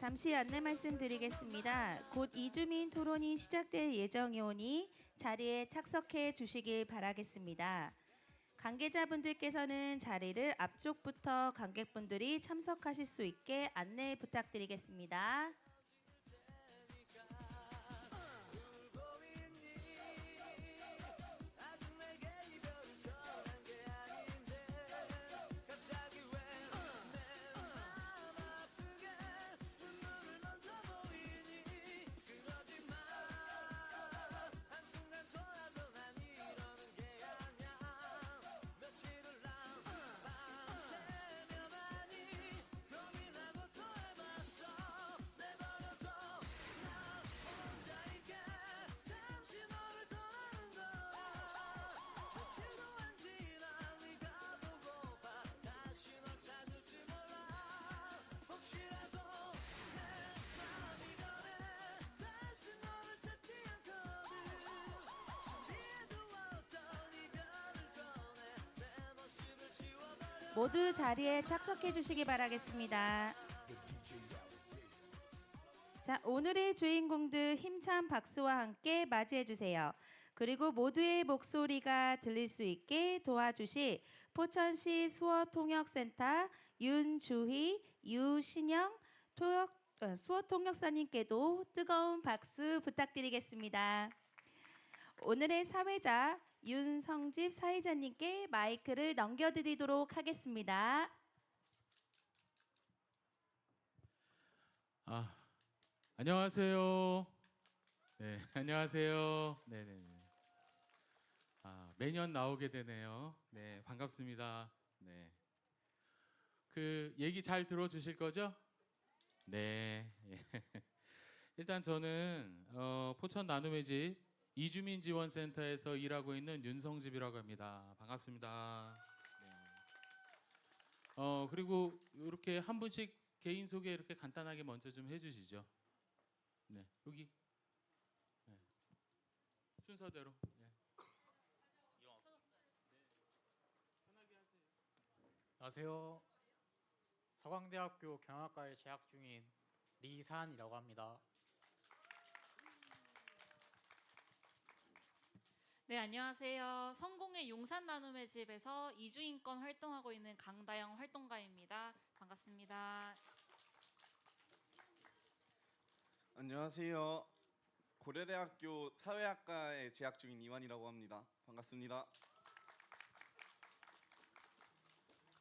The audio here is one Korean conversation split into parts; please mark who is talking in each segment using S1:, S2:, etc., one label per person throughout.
S1: 잠시 안내 말씀드리겠습니다. 곧 이주민 토론이 시작될 예정이오니 자리에 착석해 주시길 바라겠습니다. 관계자분들께서는 자리를 앞쪽부터 관객분들이 참석하실 수 있게 안내 부탁드리겠습니다. 모두 자리에 착석해 주시기 바라겠습니다. 자, 오늘의 주인공들 힘찬 박수와 함께 맞이해 주세요. 그리고 모두의 목소리가 들릴 수 있게 도와주실 포천시 수어통역센터 윤주희, 유신영 수어통역사님께도 뜨거운 박수 부탁드리겠습니다. 오늘의 사회자 윤성집 사회자님께 마이크를 넘겨드리도록 하겠습니다.
S2: 안녕하세요. 네, 안녕하세요. 네네네. 매년 나오게 되네요. 네, 반갑습니다. 네. 그 얘기 잘 들어주실 거죠? 네. 일단 저는 포천 나눔의 집 이주민 지원센터에서 일하고 있는 윤성집이라고 합니다. 반갑습니다. 네. 그리고 이렇게 한 분씩 개인 소개 이렇게 간단하게 먼저 좀 해주시죠. 네, 여기 네. 순서대로. 네. 편하게 하세요.
S3: 안녕하세요. 서강대학교 경영학과에 재학 중인 리산이라고 합니다.
S4: 네, 안녕하세요. 성공의 용산 나눔의 집에서 이주인권 활동하고 있는 강다영 활동가입니다. 반갑습니다.
S5: 안녕하세요. 고려대학교 사회학과에 재학 중인 이완이라고 합니다. 반갑습니다.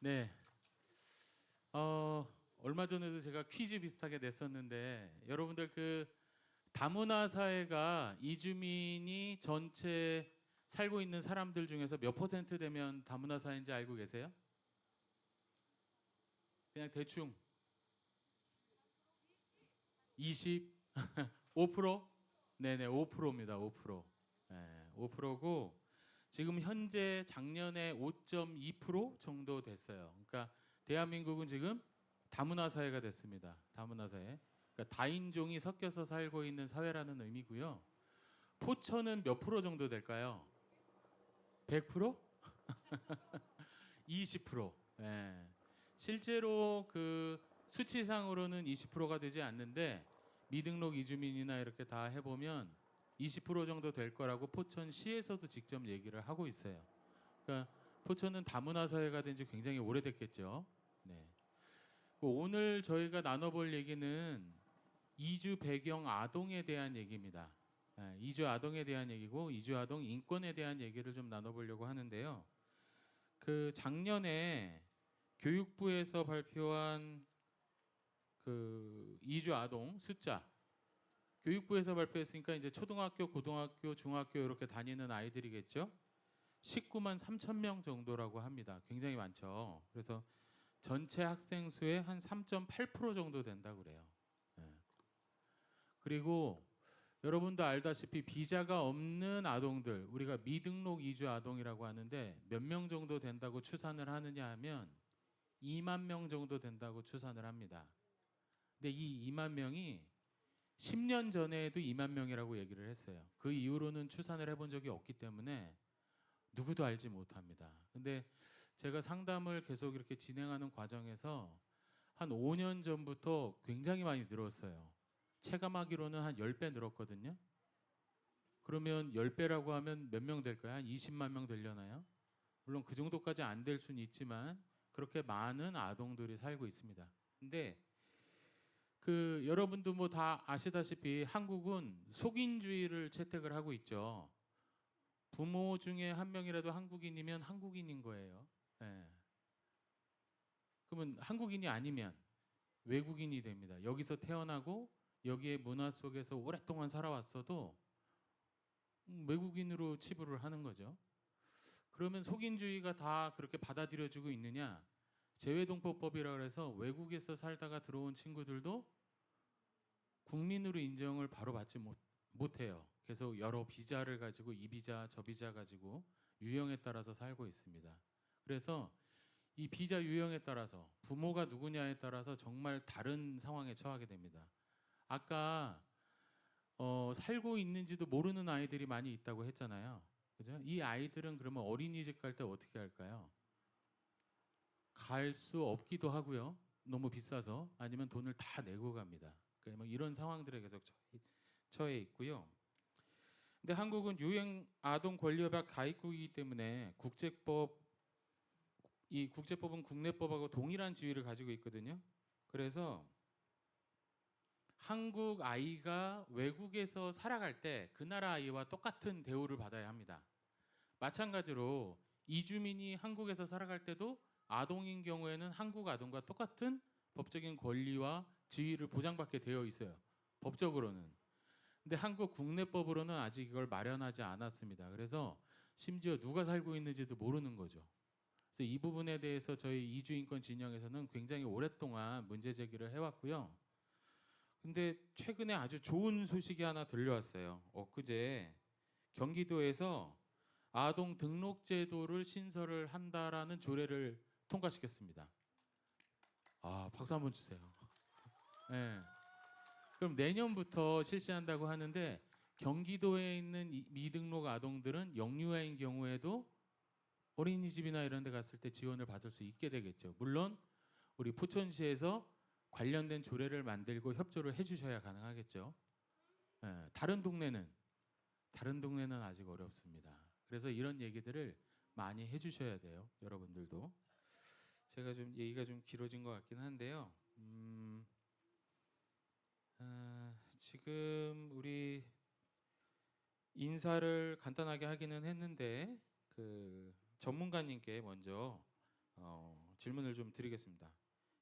S2: 네. 얼마 전에도 제가 퀴즈 비슷하게 냈었는데 여러분들 그 다문화 사회가 이주민이 전체 살고 있는 사람들 중에서 몇 퍼센트 되면 다문화 사회인지 알고 계세요? 그냥 대충 20? 5%? 네네, 5%입니다. 5%. 네, 5%고 지금 현재 작년에 5.2% 정도 됐어요. 그러니까 대한민국은 지금 다문화 사회가 됐습니다. 다문화 사회. 그러니까 다인종이 섞여서 살고 있는 사회라는 의미고요. 포천은 몇 프로 정도 될까요? 100%? 20%. 예. 실제로 그 수치상으로는 20%가 되지 않는데 미등록 이주민이나 이렇게 다 해보면 20% 정도 될 거라고 포천시에서도 직접 얘기를 하고 있어요. 그러니까 포천은 다문화 사회가 된 지 굉장히 오래됐겠죠. 네. 오늘 저희가 나눠볼 얘기는 이주 배경 아동에 대한 얘기입니다. 이주 아동에 대한 얘기고 이주 아동 인권에 대한 얘기를 좀 나눠보려고 하는데요. 그 작년에 교육부에서 발표한 그 이주 아동 숫자, 교육부에서 발표했으니까 이제 초등학교, 고등학교, 중학교 이렇게 다니는 아이들이겠죠. 19만 3천 명 정도라고 합니다. 굉장히 많죠. 그래서 전체 학생 수의 한 3.8% 정도 된다고 그래요. 그리고 여러분도 알다시피 비자가 없는 아동들, 우리가 미등록 이주 아동이라고 하는데 몇 명 정도 된다고 추산을 하느냐 하면 2만 명 정도 된다고 추산을 합니다. 근데 이 2만 명이 10년 전에도 2만 명이라고 얘기를 했어요. 그 이후로는 추산을 해본 적이 없기 때문에 누구도 알지 못합니다. 근데 제가 상담을 계속 이렇게 진행하는 과정에서 한 5년 전부터 굉장히 많이 늘었어요. 체감하기로는 한 10배 늘었거든요. 그러면 10배라고 하면 몇 명 될까요? 한 20만 명 되려나요? 물론 그 정도까지 안 될 수는 있지만 그렇게 많은 아동들이 살고 있습니다. 근데 그 여러분도 뭐 다 아시다시피 한국은 속인주의를 채택을 하고 있죠. 부모 중에 한 명이라도 한국인이면 한국인인 거예요. 예. 그러면 한국인이 아니면 외국인이 됩니다. 여기서 태어나고 여기에 문화 속에서 오랫동안 살아왔어도 외국인으로 치부를 하는 거죠. 그러면 속인주의가 다 그렇게 받아들여지고 있느냐? 재외동포법이라 그래서 외국에서 살다가 들어온 친구들도 국민으로 인정을 바로 받지 못해요. 계속 여러 비자를 가지고 이 비자 저 비자 가지고 유형에 따라서 살고 있습니다. 그래서 이 비자 유형에 따라서 부모가 누구냐에 따라서 정말 다른 상황에 처하게 됩니다. 아까 살고 있는지도 모르는 아이들이 많이 있다고 했잖아요. 그죠? 이 아이들은 그러면 어린이집 갈 때 어떻게 할까요? 갈 수 없기도 하고요. 너무 비싸서 아니면 돈을 다 내고 갑니다. 그러니까 뭐 이런 상황들에 계속 처해 있고요. 근데 한국은 유엔 아동 권리협약 가입국이기 때문에 이 국제법은 국내법하고 동일한 지위를 가지고 있거든요. 그래서 한국 아이가 외국에서 살아갈 때 그 나라 아이와 똑같은 대우를 받아야 합니다. 마찬가지로 이주민이 한국에서 살아갈 때도 아동인 경우에는 한국 아동과 똑같은 법적인 권리와 지위를 보장받게 되어 있어요. 법적으로는. 근데 한국 국내법으로는 아직 이걸 마련하지 않았습니다. 그래서 심지어 누가 살고 있는지도 모르는 거죠. 그래서 이 부분에 대해서 저희 이주인권 진영에서는 굉장히 오랫동안 문제 제기를 해왔고요. 근데 최근에 아주 좋은 소식이 하나 들려왔어요. 엊그제 경기도에서 아동 등록 제도를 신설을 한다라는 조례를 통과시켰습니다. 아, 박수 한번 주세요. 네. 그럼 내년부터 실시한다고 하는데 경기도에 있는 미등록 아동들은 영유아인 경우에도 어린이집이나 이런 데 갔을 때 지원을 받을 수 있게 되겠죠. 물론 우리 포천시에서 관련된 조례를 만들고 협조를 해주셔야 가능하겠죠. 예, 다른 동네는 아직 어렵습니다. 그래서 이런 얘기들을 많이 해주셔야 돼요, 여러분들도. 제가 좀 얘기가 좀 길어진 것 같긴 한데요. 지금 우리 인사를 간단하게 하기는 했는데 그 전문가님께 먼저 질문을 좀 드리겠습니다.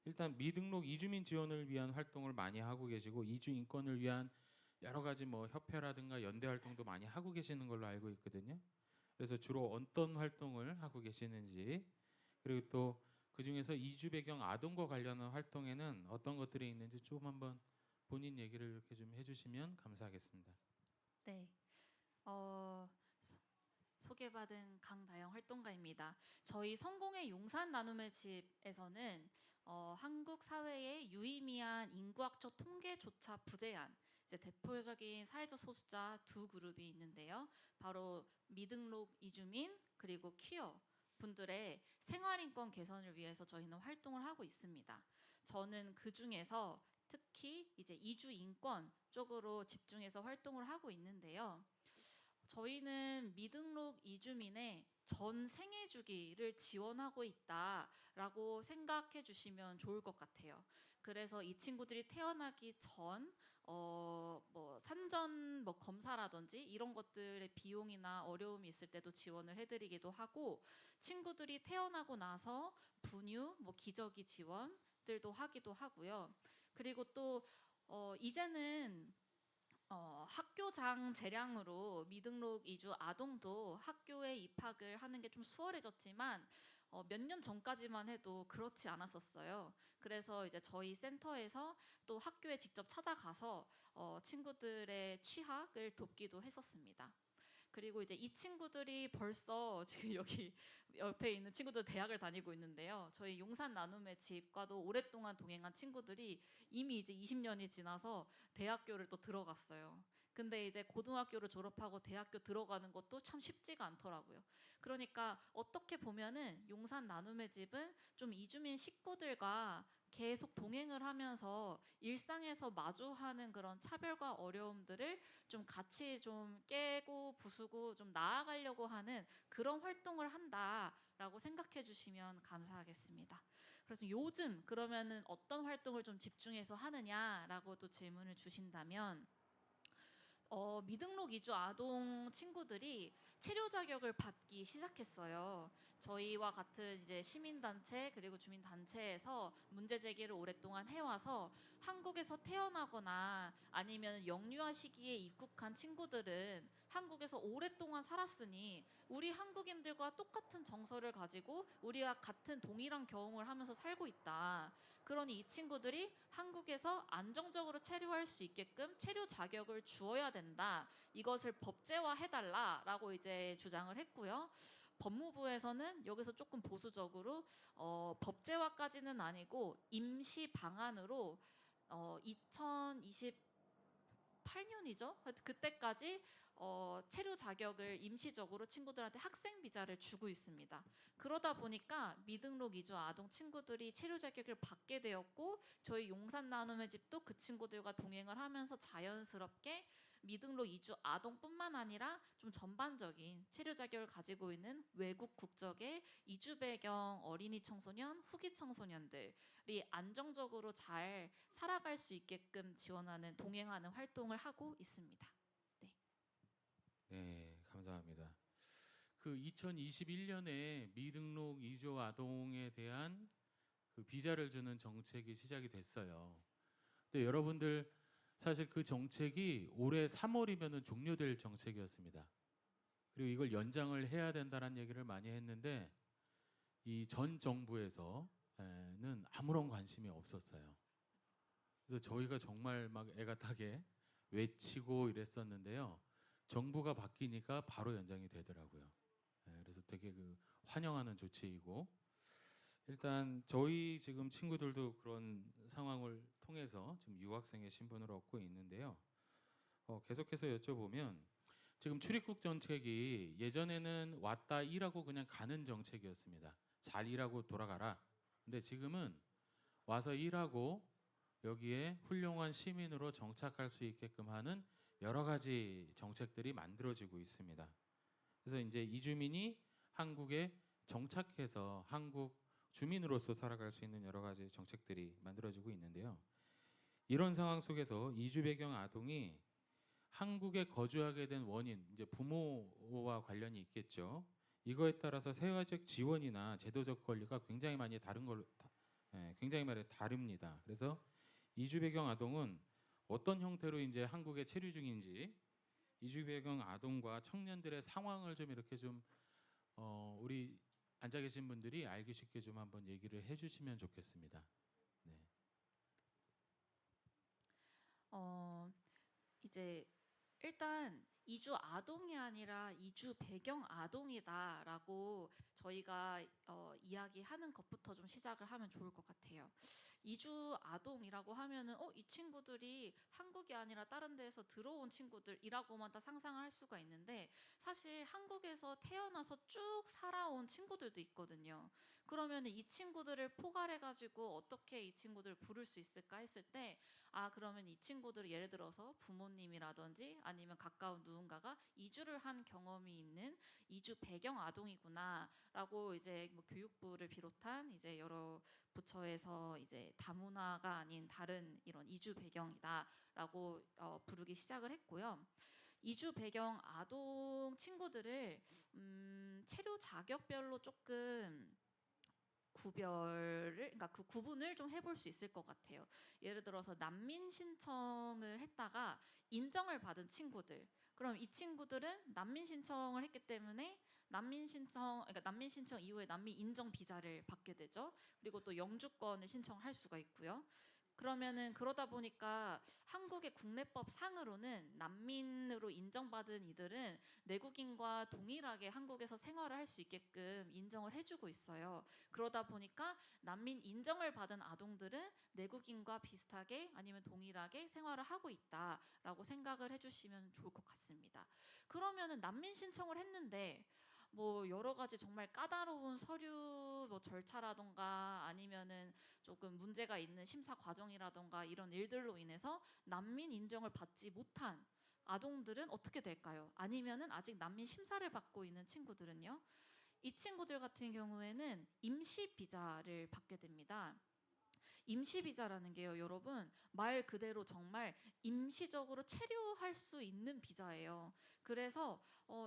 S2: 일단 미등록 이주민 지원을 위한 활동을 많이 하고 계시고 이주 인권을 위한 여러 가지 뭐 협회라든가 연대 활동도 많이 하고 계시는 걸로 알고 있거든요. 그래서 주로 어떤 활동을 하고 계시는지, 그리고 또 그 중에서 이주 배경 아동과 관련한 활동에는 어떤 것들이 있는지 좀 한번 본인 얘기를 이렇게 좀 해주시면 감사하겠습니다.
S4: 네. 소개받은 강다영 활동가입니다. 저희 성공의 용산 나눔의 집에서는 한국 사회의 유의미한 인구학적 통계조차 부재한 이제 대표적인 사회적 소수자 두 그룹이 있는데요. 바로 미등록 이주민 그리고 퀴어 분들의 생활인권 개선을 위해서 저희는 활동을 하고 있습니다. 저는 그 중에서 특히 이제 이주 인권 쪽으로 집중해서 활동을 하고 있는데요. 저희는 미등록 이주민의 전 생애 주기를 지원하고 있다라고 생각해 주시면 좋을 것 같아요. 그래서 이 친구들이 태어나기 전 뭐 산전 뭐 검사라든지 이런 것들의 비용이나 어려움이 있을 때도 지원을 해드리기도 하고, 친구들이 태어나고 나서 분유, 뭐 기저귀 지원들도 하기도 하고요. 그리고 또 이제는 학교장 재량으로 미등록 이주 아동도 학교에 입학을 하는 게 좀 수월해졌지만 몇 년 전까지만 해도 그렇지 않았었어요. 그래서 이제 저희 센터에서 또 학교에 직접 찾아가서 친구들의 취학을 돕기도 했었습니다. 그리고 이제 이 친구들이 벌써 지금 여기 옆에 있는 친구들 대학을 다니고 있는데요. 저희 용산 나눔의 집과도 오랫동안 동행한 친구들이 이미 이제 20년이 지나서 대학교를 또 들어갔어요. 근데 이제 고등학교를 졸업하고 대학교 들어가는 것도 참 쉽지가 않더라고요. 그러니까 어떻게 보면은 용산 나눔의 집은 좀 이주민 식구들과 계속 동행을 하면서 일상에서 마주하는 그런 차별과 어려움들을 좀 같이 좀 깨고 부수고 좀 나아가려고 하는 그런 활동을 한다라고 생각해 주시면 감사하겠습니다. 그래서 요즘 그러면은 어떤 활동을 좀 집중해서 하느냐라고 또 질문을 주신다면 미등록 이주 아동 친구들이 체류 자격을 받기 시작했어요. 저희와 같은 이제 시민단체 그리고 주민단체에서 문제 제기를 오랫동안 해와서 한국에서 태어나거나 아니면 영유아 시기에 입국한 친구들은 한국에서 오랫동안 살았으니 우리 한국인들과 똑같은 정서를 가지고 우리와 같은 동일한 경험을 하면서 살고 있다. 그러니 이 친구들이 한국에서 안정적으로 체류할 수 있게끔 체류 자격을 주어야 된다. 이것을 법제화해달라라고 이제 주장을 했고요. 법무부에서는 여기서 조금 보수적으로 법제화까지는 아니고 임시 방안으로 2028년이죠. 그때까지 체류 자격을 임시적으로 친구들한테 학생 비자를 주고 있습니다. 그러다 보니까 미등록 이주 아동 친구들이 체류 자격을 받게 되었고 저희 용산 나눔의 집도 그 친구들과 동행을 하면서 자연스럽게 미등록 이주 아동뿐만 아니라 좀 전반적인 체류 자격을 가지고 있는 외국 국적의 이주 배경 어린이 청소년, 후기 청소년들이 안정적으로 잘 살아갈 수 있게끔 지원하는 동행하는 활동을 하고 있습니다.
S2: 네, 감사합니다. 그 2021년에 미등록 이주 아동에 대한 그 비자를 주는 정책이 시작이 됐어요. 근데 여러분들 사실 그 정책이 올해 3월이면은 종료될 정책이었습니다. 그리고 이걸 연장을 해야 된다는 얘기를 많이 했는데 이 전 정부에서는 아무런 관심이 없었어요. 그래서 저희가 정말 막 애가 타게 외치고 이랬었는데요. 정부가 바뀌니까 바로 연장이 되더라고요. 그래서 되게 그 환영하는 조치이고 일단 저희 지금 친구들도 그런 상황을 통해서 지금 유학생의 신분을 얻고 있는데요. 계속해서 여쭤보면 지금 출입국 정책이 예전에는 왔다 일하고 그냥 가는 정책이었습니다. 잘 일하고 돌아가라. 근데 지금은 와서 일하고 여기에 훌륭한 시민으로 정착할 수 있게끔 하는 여러 가지 정책들이 만들어지고 있습니다. 그래서 이제 이주민이 한국에 정착해서 한국 주민으로서 살아갈 수 있는 여러 가지 정책들이 만들어지고 있는데요. 이런 상황 속에서 이주 배경 아동이 한국에 거주하게 된 원인, 이제 부모와 관련이 있겠죠. 이거에 따라서 사회적 지원이나 제도적 권리가 굉장히 많이 굉장히 많이 다릅니다. 그래서 이주 배경 아동은 어떤 형태로 이제 한국에 체류 중인지 이주 배경 아동과 청년들의 상황을 좀 이렇게 좀 우리 앉아 계신 분들이 알기 쉽게 좀 한번 얘기를 해주시면 좋겠습니다. 네.
S4: 이제 일단 이주 아동이 아니라 이주 배경 아동이다라고 저희가 이야기하는 것부터 좀 시작을 하면 좋을 것 같아요. 이주 아동이라고 하면은 이 친구들이 한국이 아니라 다른 데에서 들어온 친구들이라고만 다 상상을 할 수가 있는데 사실 한국에서 태어나서 쭉 살아온 친구들도 있거든요. 그러면 이 친구들을 포괄해가지고 어떻게 이 친구들을 부를 수 있을까 했을 때 그러면 이 친구들을 예를 들어서 부모님이라든지 아니면 가까운 누군가가 이주를 한 경험이 있는 이주 배경 아동이구나라고 이제 뭐 교육부를 비롯한 이제 여러 부처에서 이제 다문화가 아닌 다른 이런 이주 배경이다라고 부르기 시작을 했고요. 이주 배경 아동 친구들을 체류 자격별로 조금 그러니까 그 구분을 좀 해볼 수 있을 것 같아요. 예를 들어서 난민 신청을 했다가 인정을 받은 친구들. 그럼 이 친구들은 난민 신청을 했기 때문에 그러니까 난민 신청 이후에 난민 인정 비자를 받게 되죠. 그리고 또 영주권을 신청할 수가 있고요. 그러다 보니까 한국의 국내법 상으로는 난민으로 인정받은 이들은 내국인과 동일하게 한국에서 생활을 할 수 있게끔 인정을 해주고 있어요. 그러다 보니까 난민 인정을 받은 아동들은 내국인과 비슷하게 아니면 동일하게 생활을 하고 있다라고 생각을 해주시면 좋을 것 같습니다. 그러면은 난민 신청을 했는데 뭐 여러 가지 정말 까다로운 서류 뭐 절차라던가 아니면은 조금 문제가 있는 심사 과정이라던가 이런 일들로 인해서 난민 인정을 받지 못한 아동들은 어떻게 될까요? 아니면은 아직 난민 심사를 받고 있는 친구들은요? 이 친구들 같은 경우에는 임시 비자를 받게 됩니다. 임시 비자라는 게요, 여러분, 말 그대로 정말 임시적으로 체류할 수 있는 비자예요. 그래서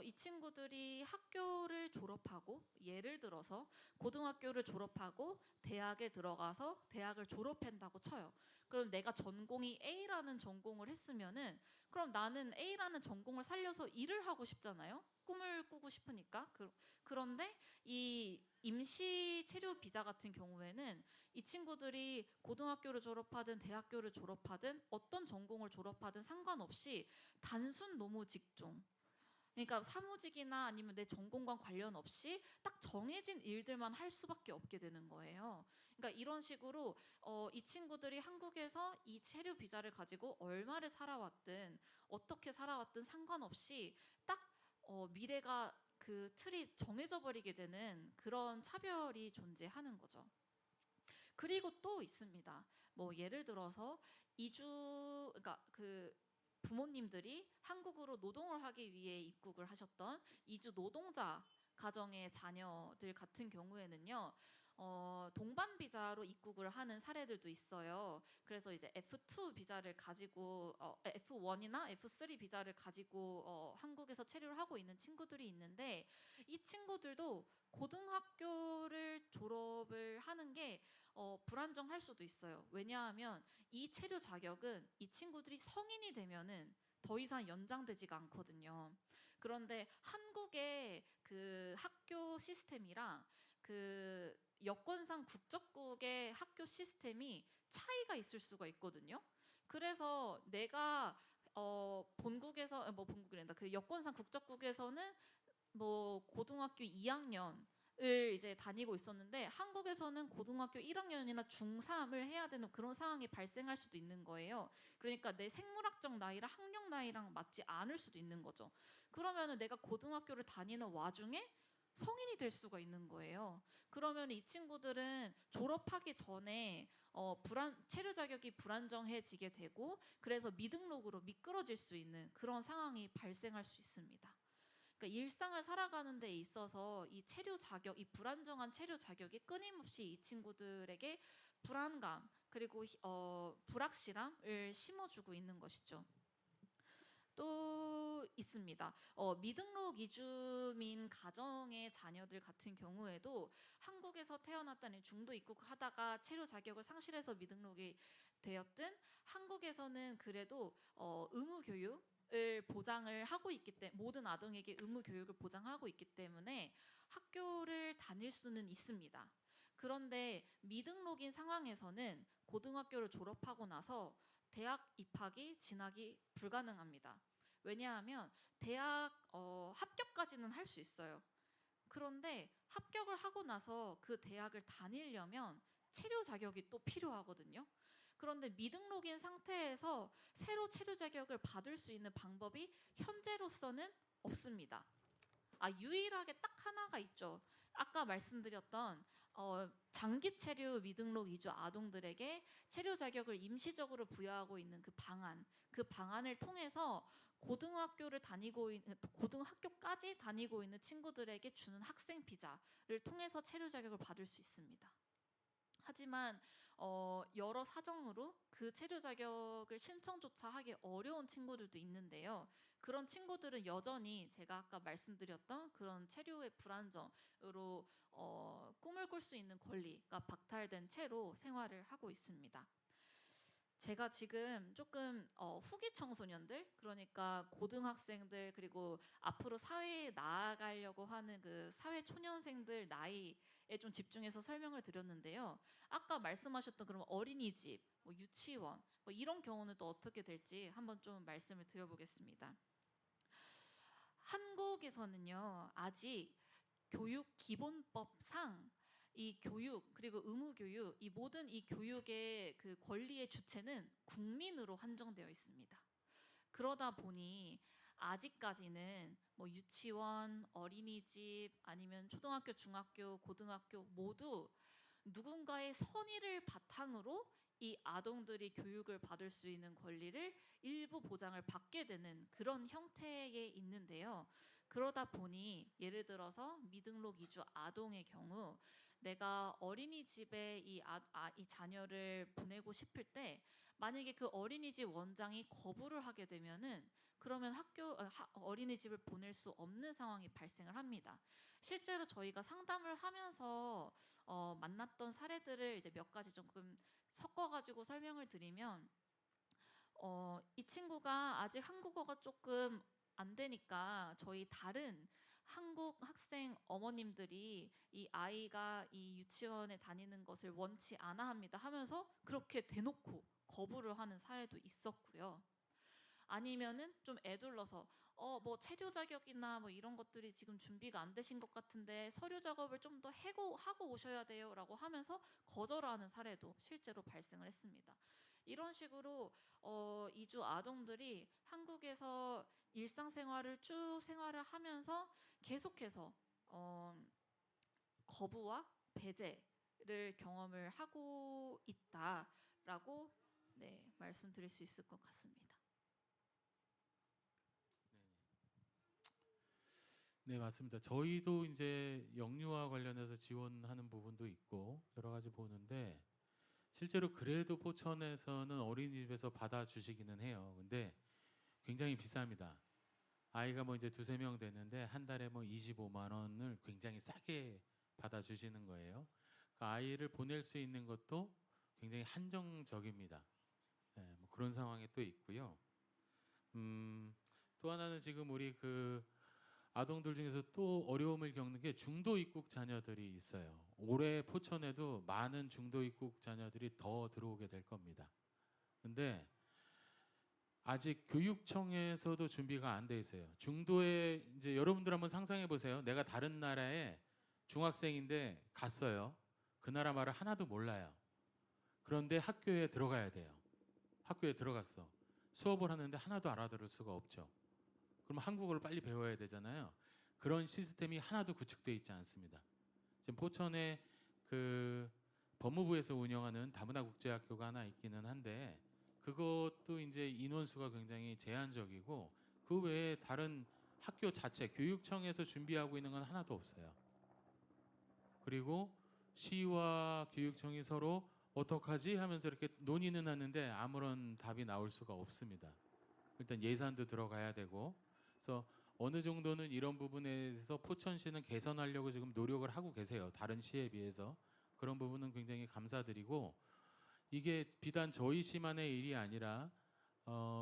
S4: 이 친구들이 학교를 졸업하고, 예를 들어서 고등학교를 졸업하고 대학에 들어가서 대학을 졸업한다고 쳐요. 그럼 내가 전공이 A라는 전공을 했으면은 그럼 나는 A라는 전공을 살려서 일을 하고 싶잖아요. 꿈을 꾸고 싶으니까. 그런데 이 임시 체류 비자 같은 경우에는 이 친구들이 고등학교를 졸업하든 대학교를 졸업하든 어떤 전공을 졸업하든 상관없이 단순 노무 직종, 그러니까 사무직이나 아니면 내 전공과 관련 없이 딱 정해진 일들만 할 수밖에 없게 되는 거예요. 그러니까 이런 식으로 이 친구들이 한국에서 이 체류 비자를 가지고 얼마를 살아왔든 어떻게 살아왔든 상관없이 딱 미래가 그 틀이 정해져 버리게 되는 그런 차별이 존재하는 거죠. 그리고 또 있습니다. 뭐 예를 들어서 그러니까 그 부모님들이 한국으로 노동을 하기 위해 입국을 하셨던 이주 노동자 가정의 자녀들 같은 경우에는요. 동반 비자로 입국을 하는 사례들도 있어요. 그래서 이제 F2 비자를 가지고 F1이나 F3 비자를 가지고 한국에서 체류를 하고 있는 친구들이 있는데 이 친구들도 고등학교를 졸업을 하는 게 불안정할 수도 있어요. 왜냐하면 이 체류 자격은 이 친구들이 성인이 되면은 더 이상 연장되지가 않거든요. 그런데 한국의 그 학교 시스템이랑 그 여권상 국적국의 학교 시스템이 차이가 있을 수가 있거든요. 그래서 내가 본국에서 본국이란다. 그 여권상 국적국에서는 뭐 고등학교 2학년을 이제 다니고 있었는데 한국에서는 고등학교 1학년이나 중3을 해야 되는 그런 상황이 발생할 수도 있는 거예요. 그러니까 내 생물학적 나이랑 학력 나이랑 맞지 않을 수도 있는 거죠. 그러면은 내가 고등학교를 다니는 와중에 성인이 될 수가 있는 거예요. 그러면 이 친구들은 졸업하기 전에 체류 자격이 불안정해지게 되고 그래서 미등록으로 미끄러질 수 있는 그런 상황이 발생할 수 있습니다. 그러니까 일상을 살아가는 데 있어서 이 체류 자격, 이 불안정한 체류 자격이 끊임없이 이 친구들에게 불안감 그리고 불확실함을 심어주고 있는 것이죠. 또 있습니다. 미등록 이주민 가정의 자녀들 같은 경우에도 한국에서 태어났다는 중도 입국하다가 체류 자격을 상실해서 미등록이 되었든 한국에서는 그래도 의무 교육을 보장을 하고 있기 때문에 모든 아동에게 의무 교육을 보장하고 있기 때문에 학교를 다닐 수는 있습니다. 그런데 미등록인 상황에서는 고등학교를 졸업하고 나서 대학 입학이 진학이 불가능합니다. 왜냐하면 대학 합격까지는 할 수 있어요. 그런데 합격을 하고 나서 그 대학을 다니려면 체류 자격이 또 필요하거든요. 그런데 미등록인 상태에서 새로 체류 자격을 받을 수 있는 방법이 현재로서는 없습니다. 유일하게 딱 하나가 있죠. 아까 말씀드렸던 장기 체류 미등록 이주 아동들에게 체류 자격을 임시적으로 부여하고 있는 그 방안을 통해서 고등학교까지 다니고 있는 친구들에게 주는 학생 비자를 통해서 체류 자격을 받을 수 있습니다. 하지만 여러 사정으로 그 체류 자격을 신청조차 하기 어려운 친구들도 있는데요. 그런 친구들은 여전히 제가 아까 말씀드렸던 그런 체류의 불안정으로 꿈을 꿀 수 있는 권리가 박탈된 채로 생활을 하고 있습니다. 제가 지금 조금 후기 청소년들, 그러니까 고등학생들 그리고 앞으로 사회에 나아가려고 하는 그 사회 초년생들 나이에 좀 집중해서 설명을 드렸는데요. 아까 말씀하셨던 그런 어린이집, 유치원 이런 경우는 또 어떻게 될지 한번 좀 말씀을 드려보겠습니다. 한국에서는요 아직 교육기본법상 이 교육 그리고 의무교육 이 모든 이 교육의 그 권리의 주체는 국민으로 한정되어 있습니다. 그러다 보니 아직까지는 뭐 유치원, 어린이집 아니면 초등학교, 중학교, 고등학교 모두 누군가의 선의를 바탕으로 이 아동들이 교육을 받을 수 있는 권리를 일부 보장을 받게 되는 그런 형태에 있는데요. 그러다 보니 예를 들어서 미등록 이주 아동의 경우 내가 어린이집에 이 자녀를 보내고 싶을 때 만약에 그 어린이집 원장이 거부를 하게 되면은 그러면 어린이집을 보낼 수 없는 상황이 발생을 합니다. 실제로 저희가 상담을 하면서 만났던 사례들을 이제 몇 가지 조금 섞어가지고 설명을 드리면 이 친구가 아직 한국어가 조금 안 되니까 저희 다른 한국 학생 어머님들이 이 아이가 이 유치원에 다니는 것을 원치 않아 합니다 하면서 그렇게 대놓고 거부를 하는 사례도 있었고요. 아니면은 좀 애둘러서 뭐 체류 자격이나 뭐 이런 것들이 지금 준비가 안 되신 것 같은데 서류 작업을 좀 더 하고 오셔야 돼요라고 하면서 거절하는 사례도 실제로 발생을 했습니다. 이런 식으로 이주 아동들이 한국에서 일상생활을 쭉 생활을 하면서 계속해서 거부와 배제를 경험을 하고 있다라고 말씀드릴 수 있을 것 같습니다.
S2: 네, 맞습니다. 저희도 이제 영유아 관련해서 지원하는 부분도 있고 여러 가지 보는데 실제로 그래도 포천에서는 어린이집에서 받아주시기는 해요. 근데 굉장히 비쌉니다. 아이가 뭐 이제 두세 명 되는데 한 달에 뭐 25만 원을 굉장히 싸게 받아주시는 거예요. 그 아이를 보낼 수 있는 것도 굉장히 한정적입니다. 네, 뭐 그런 상황이 또 있고요. 또 하나는 지금 우리 그 아동들 중에서 또 어려움을 겪는 게 중도 입국 자녀들이 있어요. 올해 포천에도 많은 중도 입국 자녀들이 더 들어오게 될 겁니다. 근데 아직 교육청에서도 준비가 안 돼 있어요. 중도에 이제 여러분들 한번 상상해 보세요. 내가 다른 나라에 중학생인데 갔어요. 그 나라 말을 하나도 몰라요. 그런데 학교에 들어가야 돼요. 학교에 들어갔어. 수업을 하는데 하나도 알아들을 수가 없죠. 그럼 한국어를 빨리 배워야 되잖아요. 그런 시스템이 하나도 구축되어 있지 않습니다. 지금 포천에 그 법무부에서 운영하는 다문화 국제학교가 하나 있기는 한데 그것도 이제 인원수가 굉장히 제한적이고 그 외에 다른 학교 자체 교육청에서 준비하고 있는 건 하나도 없어요. 그리고 시와 교육청이 서로 어떡하지 하면서 이렇게 논의는 하는데 아무런 답이 나올 수가 없습니다. 일단 예산도 들어가야 되고 그래서 어느 정도는 이런 부분에서 포천시는 개선하려고 지금 노력을 하고 계세요. 다른 시에 비해서. 그런 부분은 굉장히 감사드리고 이게 비단 저희 시만의 일이 아니라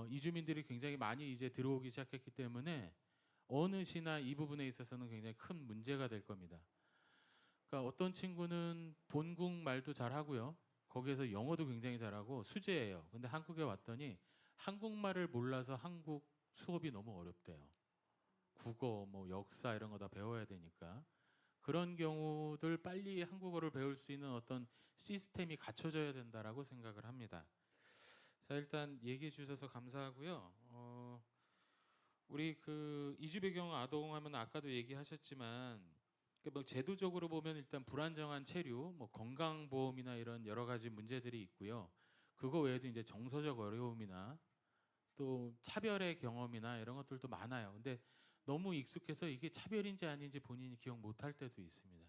S2: 이주민들이 굉장히 많이 이제 들어오기 시작했기 때문에 어느 시나 이 부분에 있어서는 굉장히 큰 문제가 될 겁니다. 그러니까 어떤 친구는 본국 말도 잘하고요. 거기에서 영어도 굉장히 잘하고 수재예요. 근데 한국에 왔더니 한국말을 몰라서 한국 수업이 너무 어렵대요. 국어, 뭐 역사 이런 거 다 배워야 되니까 그런 경우들 빨리 한국어를 배울 수 있는 어떤 시스템이 갖춰져야 된다라고 생각을 합니다. 자, 일단 얘기해 주셔서 감사하고요. 우리 그 이주 배경 아동하면 아까도 얘기하셨지만 뭐 제도적으로 보면 일단 불안정한 체류, 뭐 건강보험이나 이런 여러 가지 문제들이 있고요. 그거 외에도 이제 정서적 어려움이나 또 차별의 경험이나 이런 것들도 많아요. 근데 너무 익숙해서 이게 차별인지 아닌지 본인이 기억 못할 때도 있습니다.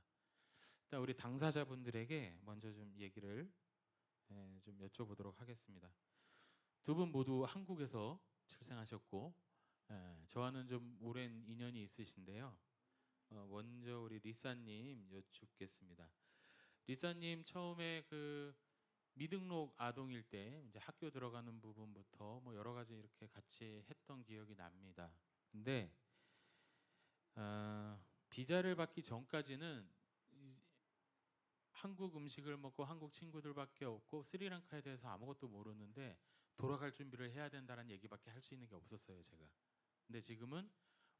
S2: 일단 우리 당사자분들에게 먼저 좀 얘기를 좀 여쭤보도록 하겠습니다. 두 분 모두 한국에서 출생하셨고 저와는 좀 오랜 인연이 있으신데요. 먼저 우리 리사님 여쭙겠습니다. 리사님 처음에 그 미등록 아동일 때 이제 학교 들어가는 부분부터 뭐 여러 가지 이렇게 같이 했던 기억이 납니다. 근데 비자를 받기 전까지는 한국 음식을 먹고 한국 친구들밖에 없고 스리랑카에 대해서 아무것도 모르는데 돌아갈 준비를 해야 된다는 얘기밖에 할 수 있는 게 없었어요, 제가. 근데 지금은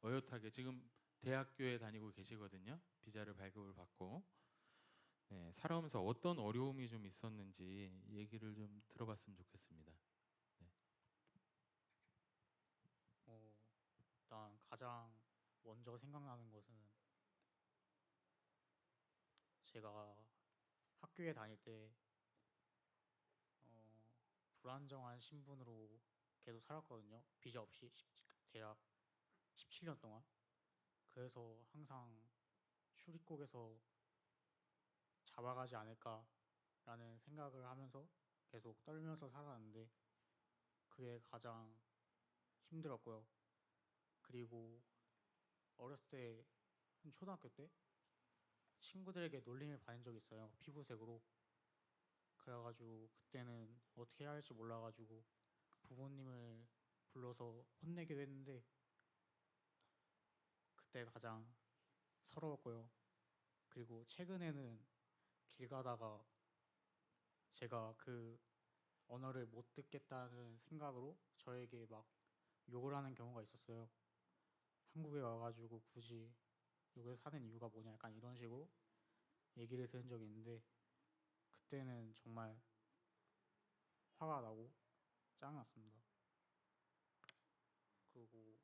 S2: 어엿하게 지금 대학교에 다니고 계시거든요. 비자를 발급을 받고 살아오면서 어떤 어려움이 좀 있었는지 얘기를 좀 들어봤으면 좋겠습니다. 네.
S3: 가장 먼저 생각나는 것은 제가 학교에 다닐 때 불안정한 신분으로 계속 살았거든요. 비자 없이 대략 17년 동안. 그래서 항상 출입국에서 잡아가지 않을까라는 생각을 하면서 계속 떨면서 살아왔는데 그게 가장 힘들었고요. 그리고 어렸을 때 한 초등학교 때 친구들에게 놀림을 받은 적이 있어요. 피부색으로. 그래가지고 그때는 어떻게 해야 할지 몰라가지고 부모님을 불러서 혼내기도 했는데 그때 가장 서러웠고요. 그리고 최근에는 길 가다가 제가 그 언어를 못 듣겠다는 생각으로 저에게 막 욕을 하는 경우가 있었어요. 한국에 와가지고 굳이 여기서 사는 이유가 뭐냐 약간 이런 식으로 얘기를 들은 적이 있는데 그때는 정말 화가 나고 짱났습니다. 그리고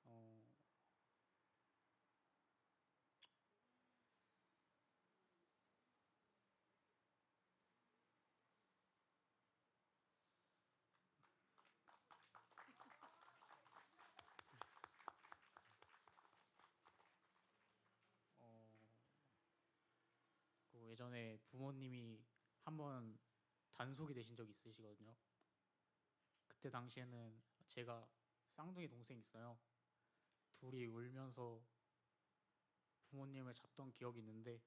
S3: 어, 어, 그 예전에 부모님이 한번 단속이 되신 적이 있으시거든요. 그때 당시에는 제가 쌍둥이 동생이 있어요. 둘이 울면서 부모님을 잡던 기억이 있는데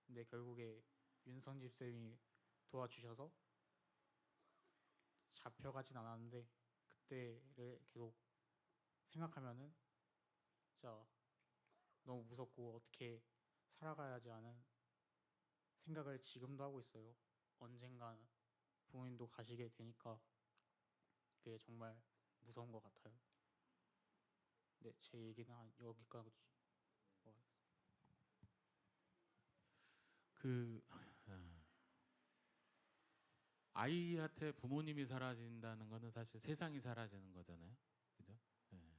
S3: 근데 결국에 윤성집 쌤이 도와주셔서 잡혀가진 않았는데 그때를 계속 생각하면은 진짜 너무 무섭고 어떻게 살아가야지 하는 생각을 지금도 하고 있어요. 언젠간 부모님도 가시게 되니까 그게 정말 무서운 것 같아요. 네, 제 얘기는 여기까지.
S2: 그 아이한테 부모님이 사라진다는 거는 사실 세상이 사라지는 거잖아요. 그죠? 예.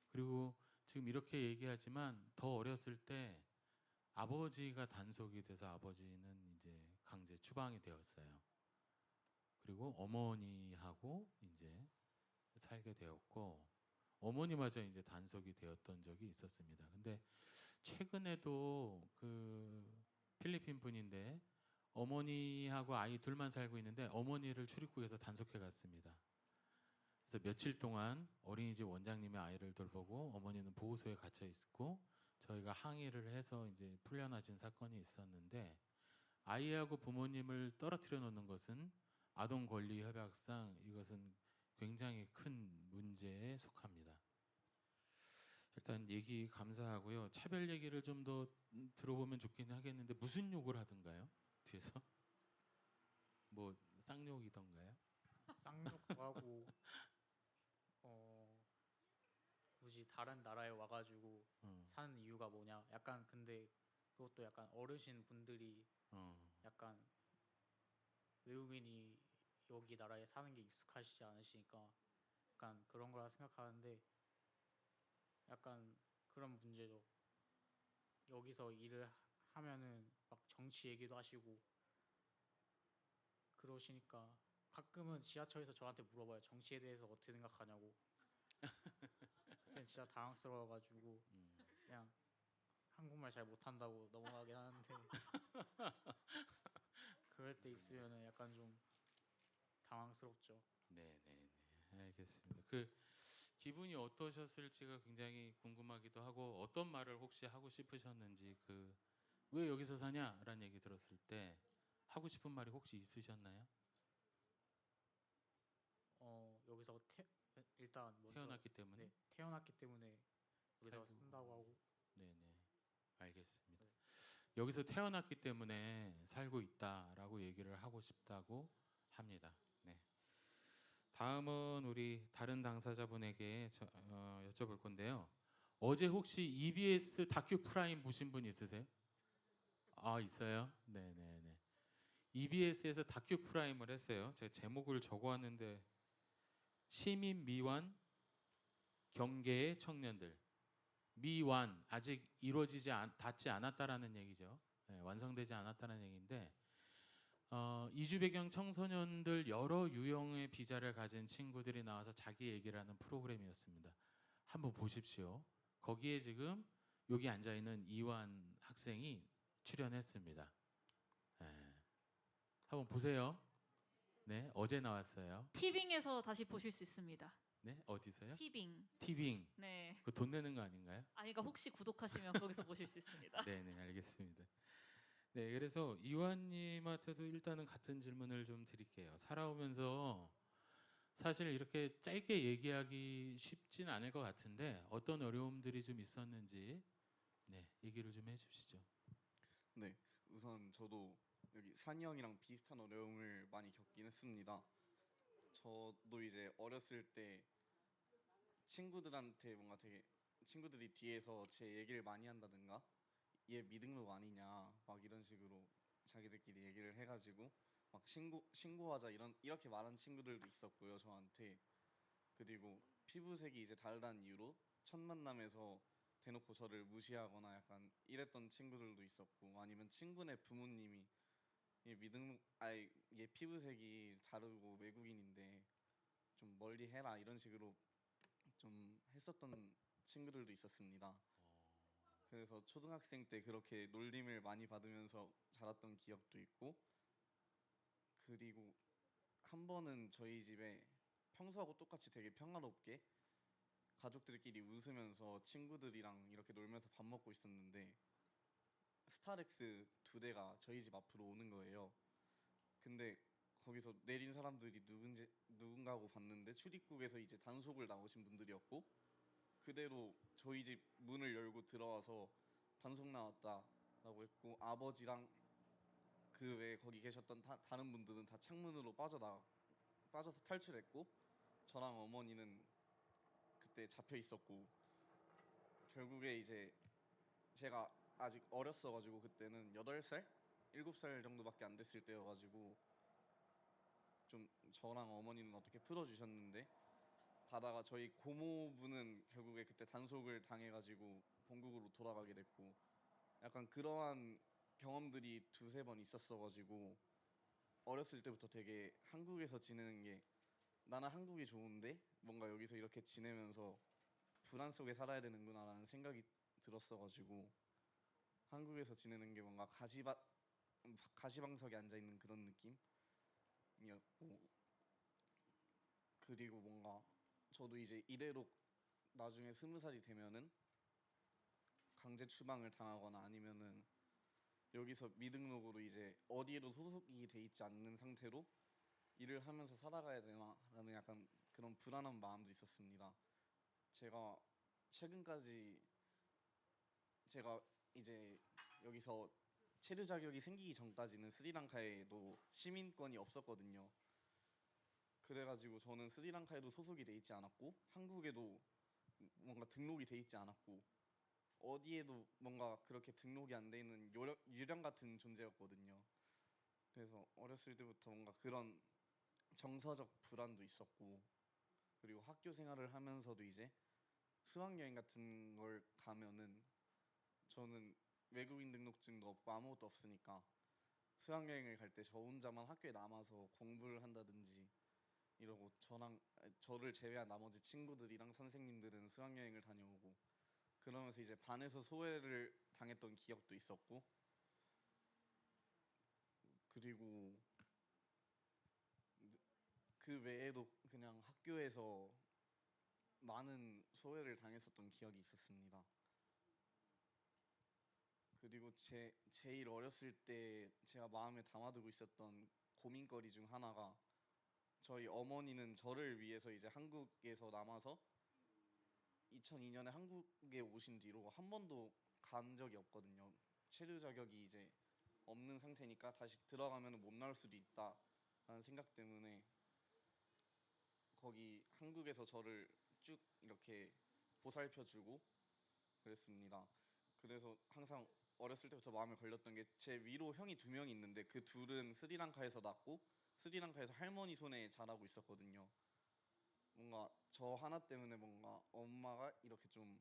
S2: 그리고 지금 이렇게 얘기하지만 더 어렸을 때 아버지가 단속이 돼서 아버지는 이제 강제 추방이 되었어요. 그리고 어머니하고 이제 살게 되었고 어머니마저 이제 단속이 되었던 적이 있었습니다. 근데 최근에도 그 필리핀 분인데 어머니하고 아이 둘만 살고 있는데 어머니를 출입국에서 단속해 갔습니다. 그래서 며칠 동안 어린이집 원장님의 아이를 돌보고 어머니는 보호소에 갇혀 있고 저희가 항의를 해서 이제 풀려나진 사건이 있었는데 아이하고 부모님을 떨어뜨려 놓는 것은 아동 권리 협약상 이것은 굉장히 큰 문제에 속합니다. 일단 얘기 감사하고요. 차별 얘기를 좀 더 들어보면 좋긴 하겠는데 무슨 욕을 하던가요? 뒤에서? 뭐 쌍욕이던가요?
S3: 쌍욕도 하고 굳이 다른 나라에 와가지고 사는 이유가 뭐냐. 약간 근데 그것도 약간 어르신 분들이 약간 외국인이 여기 나라에 사는 게 익숙하시지 않으시니까 약간 그런 거라 생각하는데 약간 그런 문제죠. 여기서 일을 하면은 막 정치 얘기도 하시고 그러시니까 가끔은 지하철에서 저한테 물어봐요. 정치에 대해서 어떻게 생각하냐고. 그땐 진짜 당황스러워가지고 그냥 한국말 잘 못한다고 넘어가긴 하는데 그럴 때 있으면은 약간 좀 당황스럽죠.
S2: 네, 네, 네. 알겠습니다. 그 기분이 어떠셨을지가 굉장히 궁금하기도 하고 어떤 말을 혹시 하고 싶으셨는지 그 왜 여기서 사냐라는 얘기 들었을 때 하고 싶은 말이 혹시 있으셨나요?
S3: 여기서 일단 먼저
S2: 태어났기 때문에.
S3: 네, 태어났기 때문에 여기서
S2: 살고.
S3: 산다고 하고
S2: 네, 네. 알겠습니다.
S3: 네.
S2: 여기서 태어났기 때문에 살고 있다라고 얘기를 하고 싶다고 합니다. 네. 다음은 우리 다른 당사자분에게 여쭤볼 건데요. 어제 혹시 EBS 다큐 프라임 보신 분 있으세요? 아, 있어요? 네, 네, 네. EBS에서 다큐 프라임을 했어요. 제가 제목을 적어왔는데 시민 미완 경계의 청년들 미완 아직 닿지 않았다라는 얘기죠. 완성되지 않았다는 얘기인데 이주 배경 청소년들 여러 유형의 비자를 가진 친구들이 나와서 자기 얘기를 하는 프로그램이었습니다. 한번 보십시오. 거기에 지금 여기 앉아 있는 이완 학생이 출연했습니다. 한번 보세요. 네, 어제 나왔어요.
S4: 티빙에서 다시 보실 수 있습니다.
S2: 네, 어디서요?
S4: 티빙.
S2: 티빙.
S4: 네.
S2: 그 돈 내는 거 아닌가요?
S4: 그러니까 혹시 구독하시면 거기서 보실 수 있습니다.
S2: 네, 네, 알겠습니다. 네, 그래서 이완님한테도 일단은 같은 질문을 좀 드릴게요. 살아오면서 사실 이렇게 짧게 얘기하기 쉽진 않을 것 같은데 어떤 어려움들이 좀 있었는지 네, 얘기를 좀 해주시죠.
S5: 네, 우선 저도 여기 산이 형이랑 비슷한 어려움을 많이 겪긴 했습니다. 저도 이제 어렸을 때 친구들한테 뭔가 되게 친구들이 뒤에서 제 얘기를 많이 한다든가 얘 미등록 아니냐 막 이런 식으로 자기들끼리 얘기를 해가지고 막 신고하자 이렇게 말한 친구들도 있었고요 저한테. 그리고 피부색이 이제 다르다는 이유로 첫 만남에서 대놓고 저를 무시하거나 약간 이랬던 친구들도 있었고, 아니면 친구네 부모님이 얘 피부색이 다르고 외국인인데 좀 멀리 해라 이런 식으로 좀 했었던 친구들도 있었습니다. 그래서 초등학생 때 그렇게 놀림을 많이 받으면서 자랐던 기억도 있고, 그리고 한 번은 저희 집에 평소하고 똑같이 되게 평화롭게 가족들끼리 웃으면서 친구들이랑 이렇게 놀면서 밥 먹고 있었는데 스타렉스 2대가 저희 집 앞으로 오는 거예요. 근데 거기서 내린 사람들이 누군가고 봤는데 출입국에서 이제 단속을 나오신 분들이었고, 그대로 저희 집 문을 열고 들어와서 단속 나왔다라고 했고, 아버지랑 그 외에 거기 계셨던 다른 분들은 다 창문으로 빠져서 탈출했고, 저랑 어머니는 그때 잡혀 있었고, 결국에 이제 제가 아직 어렸어가지고 그때는 8살? 7살 정도밖에 안 됐을 때여가지고 좀 저랑 어머니는 어떻게 풀어주셨는데, 가다가 저희 고모부는 결국에 그때 단속을 당해가지고 본국으로 돌아가게 됐고, 약간 그러한 경험들이 2-3번 있었어가지고 어렸을 때부터 되게 한국에서 지내는 게 나는 한국이 좋은데 뭔가 여기서 이렇게 지내면서 불안 속에 살아야 되는구나라는 생각이 들었어가지고 한국에서 지내는 게 뭔가 가시방석에 앉아 있는 그런 느낌이었고, 그리고 뭔가 저도 이제 이대로 나중에 20살이 되면은 강제 추방을 당하거나 아니면은 여기서 미등록으로 이제 어디에도 소속이 돼 있지 않는 상태로 일을 하면서 살아가야 되나라는 약간 그런 불안한 마음도 있었습니다. 제가 최근까지 제가 이제 여기서 체류 자격이 생기기 전까지는 스리랑카에도 시민권이 없었거든요. 그래가지고 저는 스리랑카에도 소속이 돼 있지 않았고 한국에도 뭔가 등록이 돼 있지 않았고 어디에도 뭔가 그렇게 등록이 안 돼 있는 유령 같은 존재였거든요. 그래서 어렸을 때부터 뭔가 그런 정서적 불안도 있었고, 그리고 학교 생활을 하면서도 이제 수학여행 같은 걸 가면은 저는 외국인 등록증도 없고 아무것도 없으니까 수학여행을 갈 때 저 혼자만 학교에 남아서 공부를 한다든지 이러고 저를 제외한 나머지 친구들이랑 선생님들은 수학여행을 다녀오고, 그러면서 이제 반에서 소외를 당했던 기억도 있었고, 그리고 그 외에도 그냥 학교에서 많은 소외를 당했었던 기억이 있었습니다. 그리고 제일 어렸을 때 제가 마음에 담아두고 있었던 고민거리 중 하나가, 저희 어머니는 저를 위해서 이제 한국에서 남아서 2002년에 한국에 오신 뒤로 한 번도 간 적이 없거든요. 체류 자격이 이제 없는 상태니까 다시 들어가면 못 나올 수도 있다라는 생각 때문에 거기 한국에서 저를 쭉 이렇게 보살펴주고 그랬습니다. 그래서 항상 어렸을 때부터 마음에 걸렸던 게, 제 위로 형이 2명이 있는데 그 둘은 스리랑카에서 낳고 스리랑카에서 할머니 손에 자라고 있었거든요. 뭔가 저 하나 때문에 뭔가 엄마가 이렇게 좀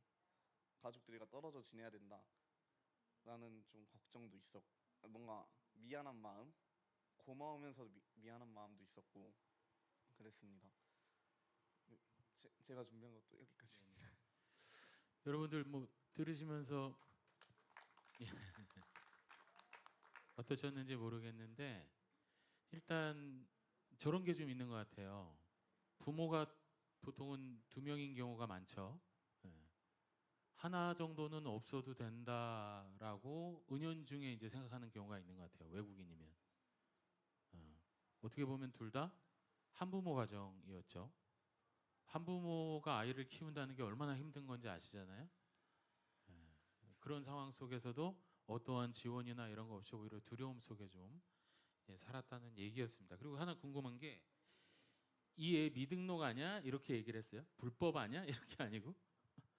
S5: 가족들과 떨어져 지내야 된다라는 좀 걱정도 있었고 뭔가 미안한 마음, 고마우면서도 미안한 마음도 있었고 그랬습니다. 제가 준비한 것도 여기까지입니다.
S2: 여러분들 뭐 들으시면서 예. 어떠셨는지 모르겠는데 일단 저런 게 좀 있는 것 같아요. 부모가 보통은 2명인 경우가 많죠. 예. 하나 정도는 없어도 된다라고 은연중에 이제 생각하는 경우가 있는 것 같아요. 외국인이면. 어떻게 보면 둘 다 한부모 가정이었죠. 한부모가 아이를 키운다는 게 얼마나 힘든 건지 아시잖아요. 예. 그런 상황 속에서도 어떠한 지원이나 이런 거 없이 오히려 두려움 속에 좀 살았다는 얘기였습니다. 그리고 하나 궁금한 게 이 애 미등록 아니야? 이렇게 얘기를 했어요. 불법 아니야? 이렇게 아니고?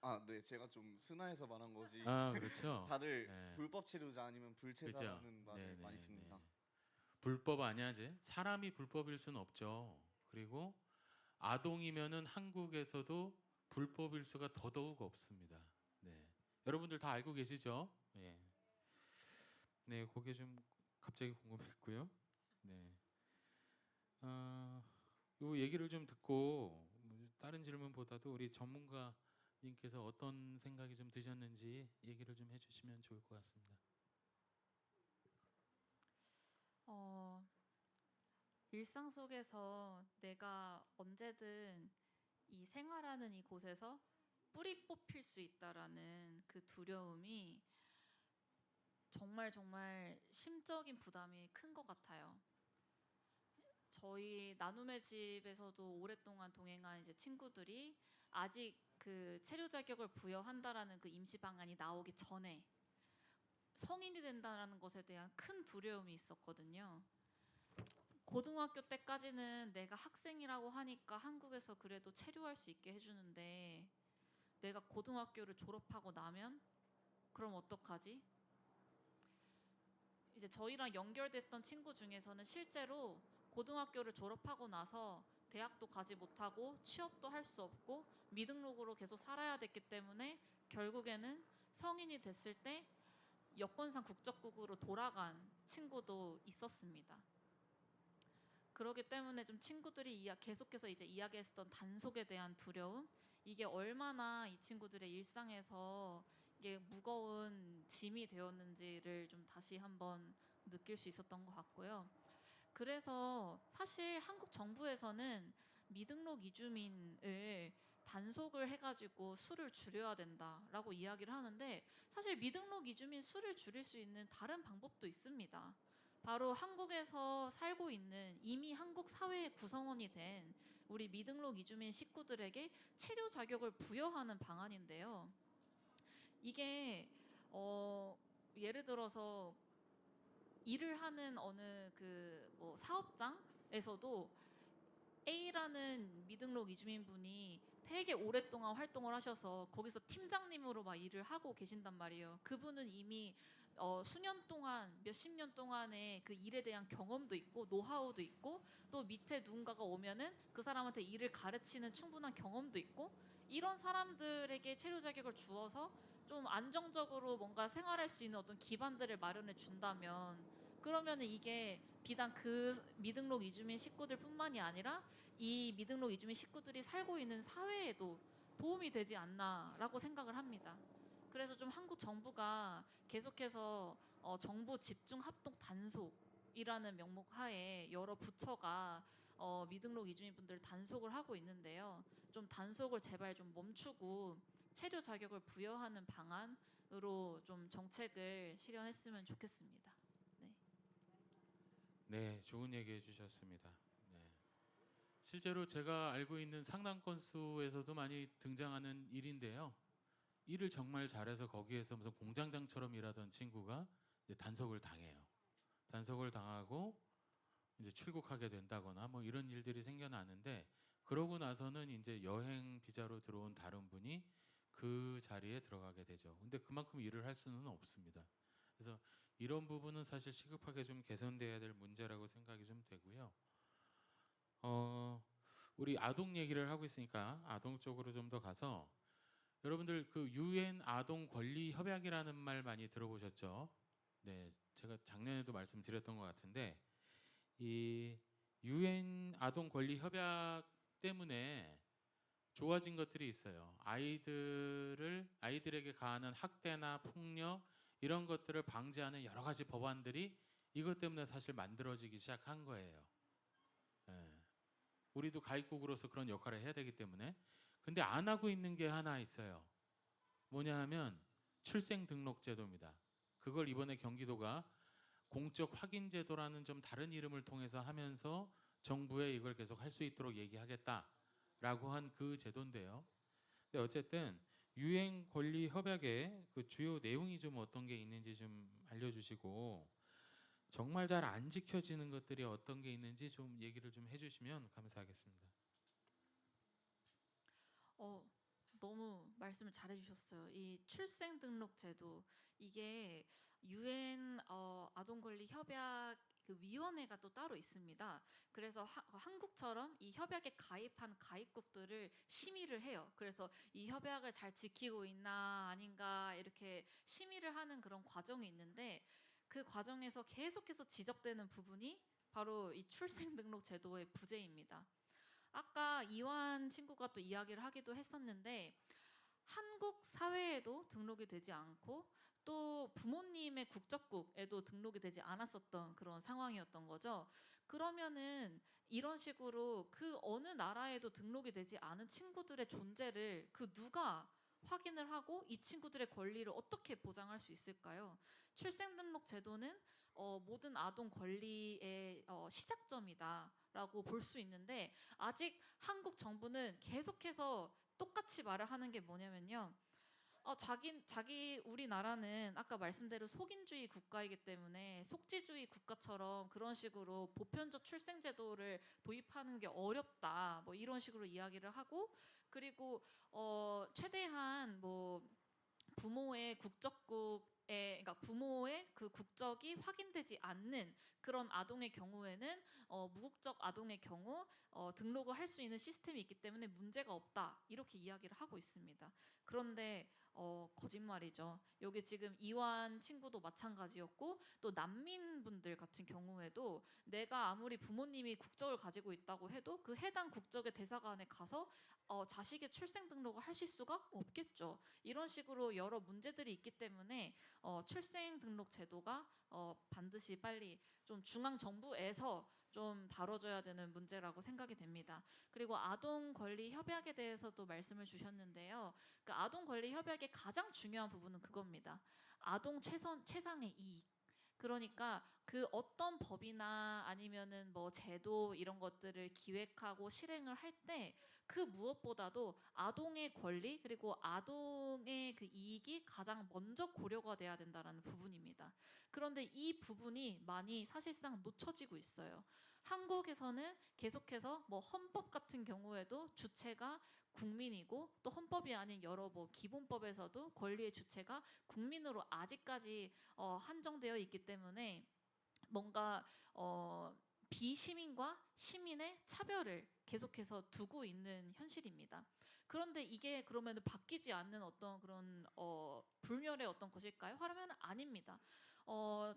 S5: 아, 네, 제가 좀 순화해서 말한 거지.
S2: 아, 그렇죠.
S5: 다들
S2: 네.
S5: 불법 치료자 아니면 불체자라는
S2: 그죠?
S5: 말을
S2: 네네,
S5: 많이 씁니다.
S2: 네. 불법 아니야지. 사람이 불법일 수는 없죠. 그리고 아동이면은 한국에서도 불법일 수가 더더욱 없습니다. 네. 여러분들 다 알고 계시죠? 예. 네, 그게 좀 갑자기 궁금했고요. 네. 요 얘기를 좀 듣고 뭐 다른 질문보다도 우리 전문가님께서 어떤 생각이 좀 드셨는지 얘기를 좀 해주시면 좋을 것 같습니다.
S4: 일상 속에서 내가 언제든 이 생활하는 이곳에서 뿌리 뽑힐 수 있다라는 그 두려움이 정말 정말 심적인 부담이 큰 것 같아요. 저희 나눔의 집에서도 오랫동안 동행한 이제 친구들이 아직 그 체류 자격을 부여한다라는 그 임시 방안이 나오기 전에 성인이 된다라는 것에 대한 큰 두려움이 있었거든요. 고등학교 때까지는 내가 학생이라고 하니까 한국에서 그래도 체류할 수 있게 해주는데 내가 고등학교를 졸업하고 나면 그럼 어떡하지? 이제 저희랑 연결됐던 친구 중에서는 실제로 고등학교를 졸업하고 나서 대학도 가지 못하고 취업도 할 수 없고 미등록으로 계속 살아야 됐기 때문에 결국에는 성인이 됐을 때 여권상 국적국으로 돌아간 친구도 있었습니다. 그렇기 때문에 좀 친구들이 계속해서 이제 이야기했던 단속에 대한 두려움, 이게 얼마나 이 친구들의 일상에서 이게 무거운 짐이 되었는지를 좀 다시 한번 느낄 수 있었던 것 같고요. 그래서 사실 한국 정부에서는 미등록 이주민을 단속을 해가지고 수를 줄여야 된다라고 이야기를 하는데 사실 미등록 이주민 수를 줄일 수 있는 다른 방법도 있습니다. 바로 한국에서 살고 있는 이미 한국 사회의 구성원이 된 우리 미등록 이주민 식구들에게 체류 자격을 부여하는 방안인데요. 이게 예를 들어서 일을 하는 어느 그 뭐 사업장에서도 A라는 미등록 이주민분이 되게 오랫동안 활동을 하셔서 거기서 팀장님으로 막 일을 하고 계신단 말이에요. 그분은 이미 수년 동안 몇십 년 동안의 그 일에 대한 경험도 있고 노하우도 있고 또 밑에 누군가가 오면은 그 사람한테 일을 가르치는 충분한 경험도 있고 이런 사람들에게 체류 자격을 주어서 좀 안정적으로 뭔가 생활할 수 있는 어떤 기반들을 마련해 준다면 그러면은 이게 비단 그 미등록 이주민 식구들뿐만이 아니라 이 미등록 이주민 식구들이 살고 있는 사회에도 도움이 되지 않나라고 생각을 합니다. 그래서 좀 한국 정부가 계속해서 정부 집중 합동 단속이라는 명목 하에 여러 부처가 미등록 이주민분들 단속을 하고 있는데요. 좀 단속을 제발 좀 멈추고 체류 자격을 부여하는 방안으로 좀 정책을 실현했으면 좋겠습니다.
S2: 네, 좋은 얘기 해주셨습니다. 네. 실제로 제가 알고 있는 상당 건수에서도 많이 등장하는 일인데요. 일을 정말 잘해서 거기에서 무슨 공장장처럼 일하던 친구가 이제 단속을 당해요. 단속을 당하고 이제 출국하게 된다거나 뭐 이런 일들이 생겨나는데 그러고 나서는 이제 여행 비자로 들어온 다른 분이 그 자리에 들어가게 되죠. 근데 그만큼 일을 할 수는 없습니다. 그래서 이런 부분은 사실 시급하게 좀 개선돼야 될 문제라고 생각이 좀 되고요. 우리 아동 얘기를 하고 있으니까 아동 쪽으로 좀 더 가서 여러분들 그 유엔 아동 권리 협약이라는 말 많이 들어보셨죠? 네, 제가 작년에도 말씀드렸던 것 같은데 이 유엔 아동 권리 협약 때문에 좋아진 것들이 있어요. 아이들에게 가하는 학대나 폭력 이런 것들을 방지하는 여러 가지 법안들이 이것 때문에 사실 만들어지기 시작한 거예요. 예. 우리도 가입국으로서 그런 역할을 해야 되기 때문에. 근데 안 하고 있는 게 하나 있어요. 뭐냐 하면 출생등록제도입니다. 그걸 이번에 경기도가 공적 확인 제도라는 좀 다른 이름을 통해서 하면서 정부에 이걸 계속 할 수 있도록 얘기하겠다라고 한 그 제도인데요. 근데 어쨌든 유엔 권리 협약의 그 주요 내용이 좀 어떤 게 있는지 좀 알려주시고 정말 잘 안 지켜지는 것들이 어떤 게 있는지 좀 얘기를 좀 해주시면 감사하겠습니다.
S4: 너무 말씀을 잘해주셨어요. 이 출생등록제도 이게 유엔 아동권리협약 그 위원회가 또 따로 있습니다. 그래서 한국처럼 이 협약에 가입한 가입국들을 심의를 해요. 그래서 이 협약을 잘 지키고 있나 아닌가 이렇게 심의를 하는 그런 과정이 있는데 그 과정에서 계속해서 지적되는 부분이 바로 이 출생등록제도의 부재입니다. 아까 이완 친구가 또 이야기를 하기도 했었는데 한국 사회에도 등록이 되지 않고 또 부모님의 국적국에도 등록이 되지 않았었던 그런 상황이었던 거죠. 그러면은 이런 식으로 그 어느 나라에도 등록이 되지 않은 친구들의 존재를 그 누가 확인을 하고 이 친구들의 권리를 어떻게 보장할 수 있을까요? 출생등록 제도는 모든 아동 권리의 시작점이다라고 볼 수 있는데 아직 한국 정부는 계속해서 똑같이 말을 하는 게 뭐냐면요. 자기 우리나라는 아까 말씀대로 속인주의 국가이기 때문에 속지주의 국가처럼 그런 식으로 보편적 출생제도를 도입하는 게 어렵다. 뭐 이런 식으로 이야기를 하고 그리고 최대한 뭐 부모의 그러니까 부모의 그 국적이 확인되지 않는 그런 아동의 경우에는 무국적 아동의 경우 등록을 할 수 있는 시스템이 있기 때문에 문제가 없다 이렇게 이야기를 하고 있습니다. 그런데 거짓말이죠. 여기 지금 이완 친구도 마찬가지였고 또 난민분들 같은 경우에도 내가 아무리 부모님이 국적을 가지고 있다고 해도 그 해당 국적의 대사관에 가서 자식의 출생 등록을 하실 수가 없겠죠. 이런 식으로 여러 문제들이 있기 때문에 출생 등록 제도가 반드시 빨리 좀 중앙 정부에서 좀 다뤄줘야 되는 문제라고 생각이 됩니다. 그리고 아동 권리 협약에 대해서도 말씀을 주셨는데요. 그 아동 권리 협약의 가장 중요한 부분은 그겁니다. 아동 최상의 이익. 그러니까 그 어떤 법이나 아니면은 뭐 제도 이런 것들을 기획하고 실행을 할 때 그 무엇보다도 아동의 권리 그리고 아동의 그 이익이 가장 먼저 고려가 돼야 된다는 부분입니다. 그런데 이 부분이 많이 사실상 놓쳐지고 있어요. 한국에서는 계속해서 뭐 헌법 같은 경우에도 주체가 국민이고 또 헌법이 아닌 여러 뭐 기본법에서도 권리의 주체가 국민으로 아직까지 한정되어 있기 때문에 뭔가 비시민과 시민의 차별을 계속해서 두고 있는 현실입니다. 그런데 이게 그러면 바뀌지 않는 어떤 그런 불멸의 어떤 것일까요? 하면 아닙니다.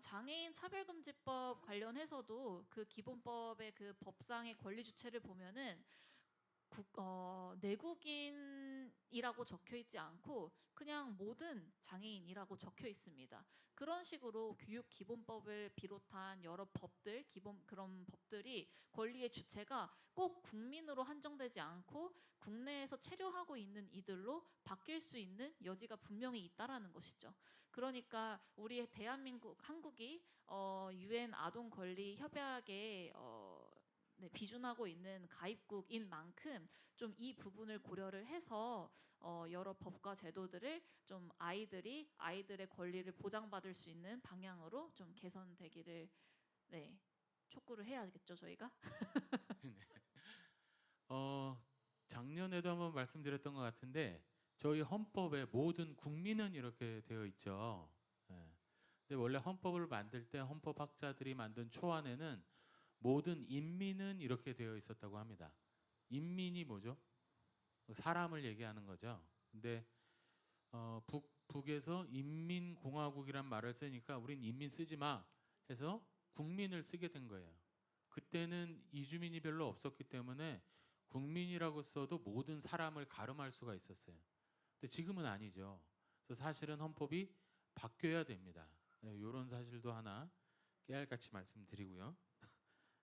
S4: 장애인 차별금지법 관련해서도 그 기본법의 그 법상의 권리 주체를 보면은 내국인이라고 적혀 있지 않고 그냥 모든 장애인이라고 적혀 있습니다. 그런 식으로 교육기본법을 비롯한 여러 법들, 그런 법들이 권리의 주체가 꼭 국민으로 한정되지 않고 국내에서 체류하고 있는 이들로 바뀔 수 있는 여지가 분명히 있다라는 것이죠. 그러니까 우리 대한민국, 한국이 유엔 아동 권리 협약에 비준하고 있는 가입국인 만큼 좀 이 부분을 고려를 해서 여러 법과 제도들을 좀 아이들의 권리를 보장받을 수 있는 방향으로 좀 개선되기를 촉구를 해야겠죠 저희가.
S2: 네. 작년에도 한번 말씀드렸던 것 같은데 저희 헌법에 모든 국민은 이렇게 되어 있죠. 네. 근데 원래 헌법을 만들 때 헌법학자들이 만든 초안에는 모든 인민은 이렇게 되어 있었다고 합니다. 인민이 뭐죠? 사람을 얘기하는 거죠. 근데 북에서 인민공화국이란 말을 쓰니까 우린 인민 쓰지 마 해서 국민을 쓰게 된 거예요. 그때는 이주민이 별로 없었기 때문에 국민이라고 써도 모든 사람을 가름할 수가 있었어요. 근데 지금은 아니죠. 그래서 사실은 헌법이 바뀌어야 됩니다. 이런 사실도 하나 깨알같이 말씀드리고요.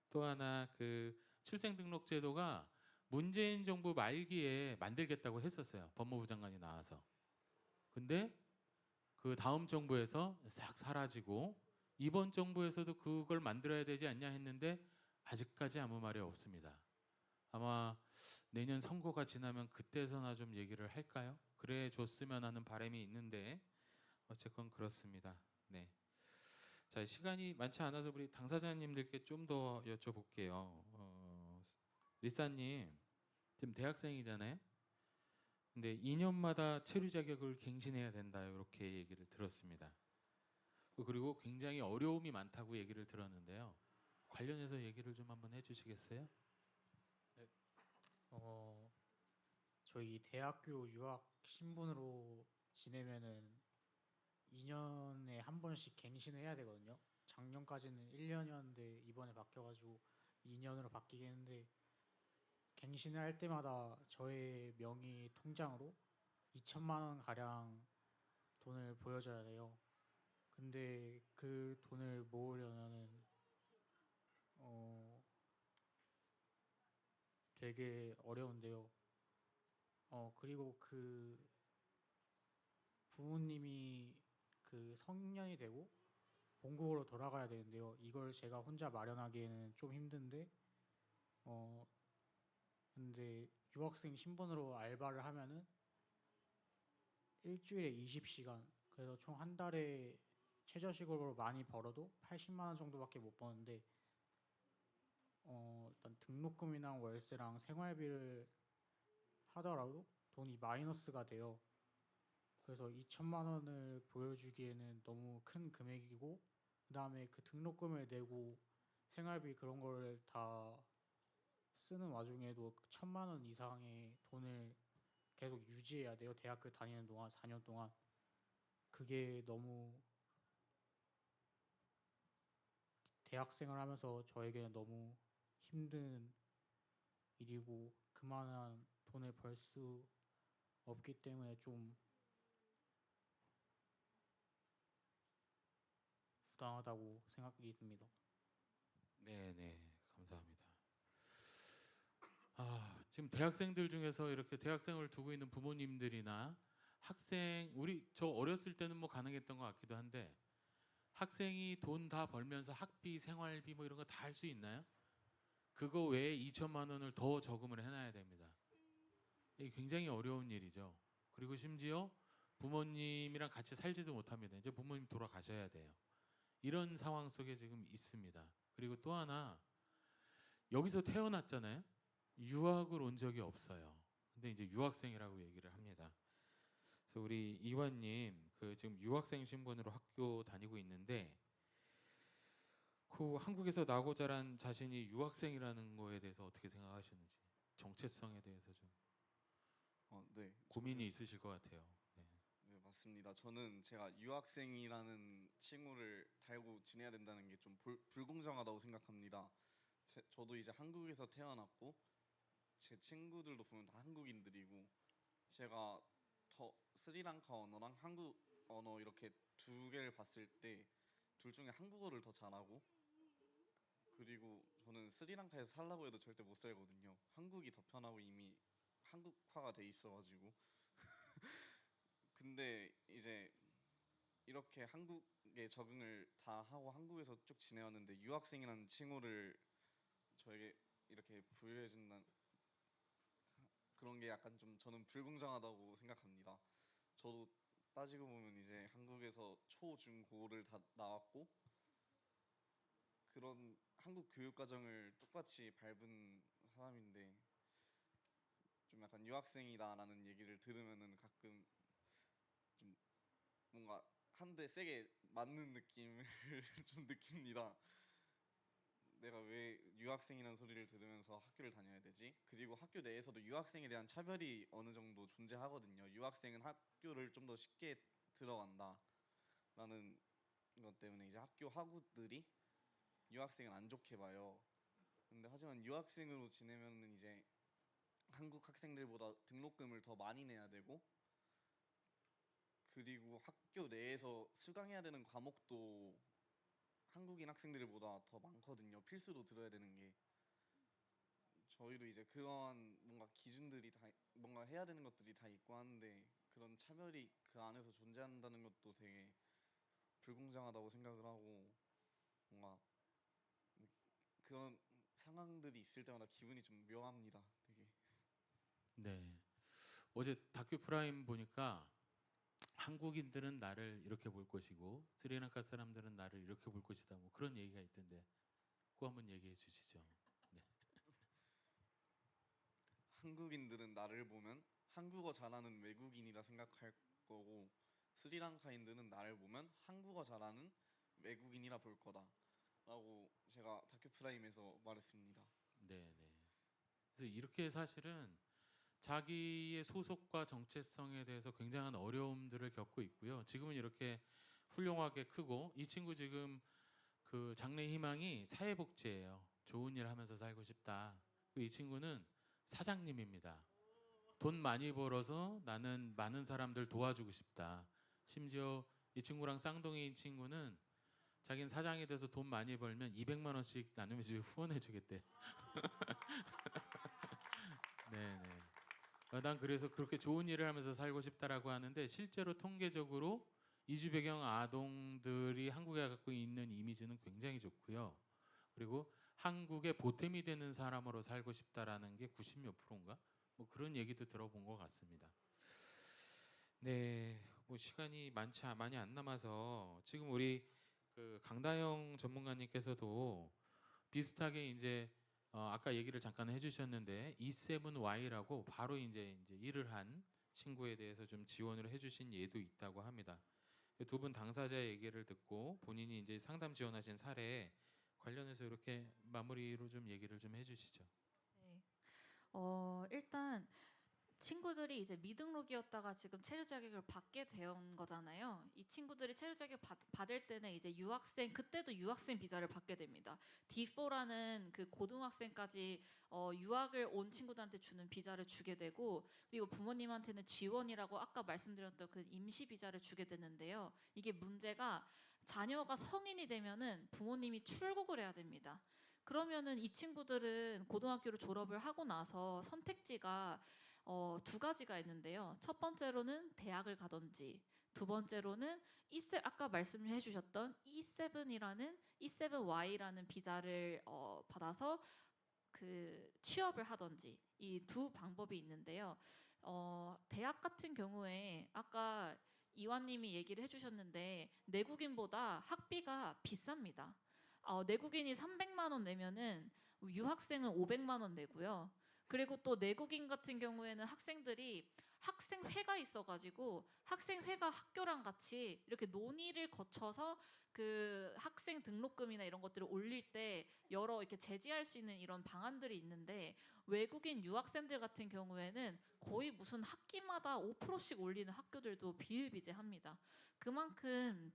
S2: 또 하나 그 출생등록제도가 문재인 정부 말기에 만들겠다고 했었어요. 법무부 장관이 나와서. 근데 그 다음 정부에서 싹 사라지고 이번 정부에서도 그걸 만들어야 되지 않냐 했는데 아직까지 아무 말이 없습니다. 아마 내년 선거가 지나면 그때서나 좀 얘기를 할까요? 그래 줬으면 하는 바람이 있는데 어쨌건 그렇습니다. 네. 자, 시간이 많지 않아서 우리 당사자님들께 좀 더 여쭤볼게요. 리사님 지금 대학생이잖아요. 근데 2년마다 체류 자격을 갱신해야 된다 이렇게 얘기를 들었습니다. 그리고 굉장히 어려움이 많다고 얘기를 들었는데요. 관련해서 얘기를 좀 한번 해주시겠어요?
S3: 저희 대학교 유학 신분으로 지내면은 2년에 한 번씩 갱신해야 되거든요. 작년까지는 1년이었는데 이번에 바뀌어가지고 2년으로 바뀌겠는데 갱신을 할 때마다 저의 명의 통장으로 2천만 원 가량 돈을 보여줘야 돼요. 근데 그 돈을 모으려면은 되게 어려운데요. 그리고 그 부모님이 그 성년이 되고 본국으로 돌아가야 되는데요. 이걸 제가 혼자 마련하기에는 좀 힘든데 근데 유학생 신분으로 알바를 하면은 일주일에 20시간, 그래서 총 한 달에 최저시급으로 많이 벌어도 80만 원 정도밖에 못 버는데 일단 등록금이랑 월세랑 생활비를 하더라도 돈이 마이너스가 돼요. 그래서 2천만 원을 보여주기에는 너무 큰 금액이고, 그 다음에 그 등록금을 내고 생활비 그런 거를 다 쓰는 와중에도 1천만 원 이상의 돈을 계속 유지해야 돼요. 대학교 다니는 동안 4년 동안. 그게 너무 대학생을 하면서 저에게는 너무 힘든 일이고 그만한 돈을 벌 수 없기 때문에 좀 부당하다고 생각이 듭니다.
S2: 네, 네, 감사합니다. 지금 대학생들 중에서 이렇게 대학생을 두고 있는 부모님들이나 학생, 저 어렸을 때는 뭐 가능했던 것 같기도 한데 학생이 돈 다 벌면서 학비, 생활비 뭐 이런 거 다 할 수 있나요? 그거 외에 2천만 원을 더 저금을 해놔야 됩니다. 이게 굉장히 어려운 일이죠. 그리고 심지어 부모님이랑 같이 살지도 못합니다. 이제 부모님 돌아가셔야 돼요. 이런 상황 속에 지금 있습니다. 그리고 또 하나, 여기서 태어났잖아요. 유학을 온 적이 없어요. 근데 이제 유학생이라고 얘기를 합니다. 그래서 우리 이완님 그 지금 유학생 신분으로 학교 다니고 있는데 그 한국에서 나고 자란 자신이 유학생이라는 거에 대해서 어떻게 생각하시는지, 정체성에 대해서 좀
S5: 네.
S2: 고민이 있으실 것 같아요. 네.
S5: 네, 맞습니다. 저는 제가 유학생이라는 칭호를 달고 지내야 된다는 게 좀 불공정하다고 생각합니다. 저도 이제 한국에서 태어났고 제 친구들도 보면 다 한국인들이고 제가 더 스리랑카 언어랑 한국 언어 이렇게 두 개를 봤을 때 둘 중에 한국어를 더 잘하고, 그리고 저는 스리랑카에서 살라고 해도 절대 못 살거든요. 한국이 더 편하고 이미 한국화가 돼 있어가지고 근데 이제 이렇게 한국에 적응을 다 하고 한국에서 쭉 지내왔는데 유학생이라는 칭호를 저에게 이렇게 부여해준다는 그런 게 약간 좀 저는 불공정하다고 생각합니다. 저도 따지고 보면 이제 한국에서 초, 중, 고를 다 나왔고 그런 한국 교육 과정을 똑같이 밟은 사람인데 좀 약간 유학생이다라는 얘기를 들으면은 가끔 좀 뭔가 한 대 세게 맞는 느낌을 좀 느낍니다. 내가 왜 유학생이라는 소리를 들으면서 학교를 다녀야 되지? 그리고 학교 내에서도 유학생에 대한 차별이 어느 정도 존재하거든요. 유학생은 학교를 좀 더 쉽게 들어간다라는 것 때문에 이제 학교 학우들이 유학생을 안 좋게 봐요. 근데 하지만 유학생으로 지내면은 이제 한국 학생들보다 등록금을 더 많이 내야 되고, 그리고 학교 내에서 수강해야 되는 과목도 한국인 학생들보다 더 많거든요. 필수로 들어야 되는 게. 저희도 이제 그러한 뭔가 기준들이 다 뭔가 해야 되는 것들이 다 있고 하는데 그런 차별이 그 안에서 존재한다는 것도 되게 불공정하다고 생각을 하고, 뭔가 그런 상황들이 있을 때마다 기분이 좀 묘합니다. 되게.
S2: 네. 어제 다큐 프라임 보니까 한국인들은 나를 이렇게 볼 것이고 스리랑카 사람들은 나를 이렇게 볼 것이다. 뭐 그런 얘기가 있던데 그거 한번 얘기해 주시죠. 네.
S5: 한국인들은 나를 보면 한국어 잘하는 외국인이라 생각할 거고, 스리랑카인들은 나를 보면 한국어 잘하는 외국인이라 볼 거다라고 제가 다큐 프라임에서 말했습니다.
S2: 네, 네. 그래서 이렇게 사실은 자기의 소속과 정체성에 대해서 굉장한 어려움들을 겪고 있고요. 지금은 이렇게 훌륭하게 크고 이 친구 지금 그 장래 희망이 사회복지예요. 좋은 일 하면서 살고 싶다. 이 친구는 사장님입니다. 돈 많이 벌어서 나는 많은 사람들 도와주고 싶다. 심지어 이 친구랑 쌍둥이인 친구는 자기는 사장이 돼서 돈 많이 벌면 200만 원씩 나누면 집에 후원해 주겠대. 네, 네. 난 그래서 그렇게 좋은 일을 하면서 살고 싶다라고 하는데 실제로 통계적으로 이주 배경 아동들이 한국에 갖고 있는 이미지는 굉장히 좋고요. 그리고 한국의 보탬이 되는 사람으로 살고 싶다라는 게 90몇 %인가? 뭐 그런 얘기도 들어본 것 같습니다. 네, 뭐 시간이 많이 안 남아서 지금 우리 그 강다영 전문가님께서도 비슷하게 이제 아까 얘기를 잠깐 해주셨는데 E7Y라고 바로 이제 일을 한 친구에 대해서 좀 지원을 해주신 예도 있다고 합니다. 두 분 당사자 얘기를 듣고 본인이 이제 상담 지원하신 사례 관련해서 이렇게 마무리로 좀 얘기를 좀 해주시죠.
S4: 네. 일단 친구들이 이제 미등록이었다가 지금 체류 자격을 받게 된 거잖아요. 이 친구들이 체류 자격 받을 때는 이제 유학생, 그때도 유학생 비자를 받게 됩니다. D4라는 그 고등학생까지 유학을 온 친구들한테 주는 비자를 주게 되고, 그리고 부모님한테는 지원이라고 아까 말씀드렸던 그 임시 비자를 주게 되는데요. 이게 문제가 자녀가 성인이 되면은 부모님이 출국을 해야 됩니다. 그러면은 이 친구들은 고등학교를 졸업을 하고 나서 선택지가 두 가지가 있는데요. 첫 번째로는 대학을 가든지, 두 번째로는 아까 말씀해 주셨던 E7Y라는 비자를 받아서 그 취업을 하든지, 이 두 방법이 있는데요. 대학 같은 경우에 아까 이완님이 얘기를 해주셨는데 내국인보다 학비가 비쌉니다. 내국인이 300만 원 내면은 유학생은 500만 원 내고요. 그리고 또 내국인 같은 경우에는 학생들이 학생회가 있어가지고 학생회가 학교랑 같이 이렇게 논의를 거쳐서 그 학생 등록금이나 이런 것들을 올릴 때 여러 이렇게 제지할 수 있는 이런 방안들이 있는데, 외국인 유학생들 같은 경우에는 거의 무슨 학기마다 5%씩 올리는 학교들도 비일비재합니다. 그만큼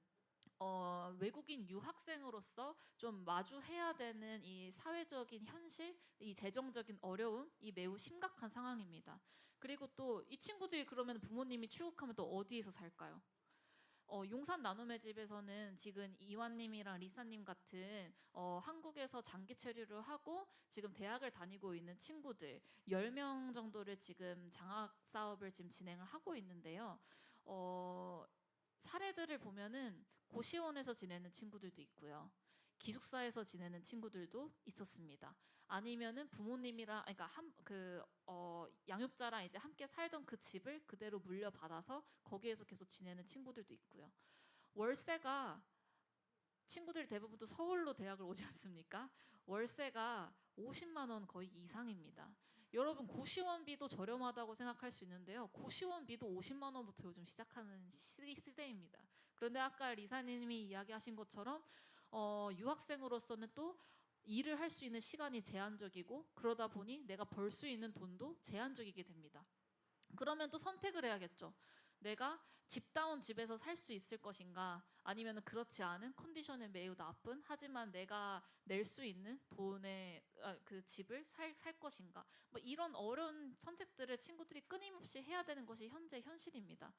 S4: 외국인 유학생으로서 좀 마주해야 되는 이 사회적인 현실, 이 재정적인 어려움이 매우 심각한 상황입니다. 그리고 또 이 친구들이 그러면 부모님이 출국하면 또 어디에서 살까요? 용산 나눔의 집에서는 지금 이완님이랑 리사님 같은 한국에서 장기 체류를 하고 지금 대학을 다니고 있는 친구들 10명 정도를 지금 장학 사업을 지금 진행을 하고 있는데요. 사례들을 보면은 고시원에서 지내는 친구들도 있고요. 기숙사에서 지내는 친구들도 있었습니다. 아니면은 부모님이랑, 그러니까 양육자랑 이제 함께 살던 그 집을 그대로 물려받아서 거기에서 계속 지내는 친구들도 있고요. 월세가, 친구들이 대부분 또 서울로 대학을 오지 않습니까? 월세가 50만 원 거의 이상입니다. 여러분, 고시원비도 저렴하다고 생각할 수 있는데요. 고시원비도 50만 원부터 요즘 시작하는 시대입니다. 그런데 아까 리사님이 이야기하신 것처럼 유학생으로서는 또 일을 할 수 있는 시간이 제한적이고 그러다 보니 내가 벌 수 있는 돈도 제한적이게 됩니다. 그러면 또 선택을 해야겠죠. 내가 집다운 집에서 살 수 있을 것인가 아니면 그렇지 않은 컨디션이 매우 나쁜 하지만 내가 낼 수 있는 돈의 그 집을 살 것인가 뭐 이런 어려운 선택들을 친구들이 끊임없이 해야 되는 것이 현재 현실입니다.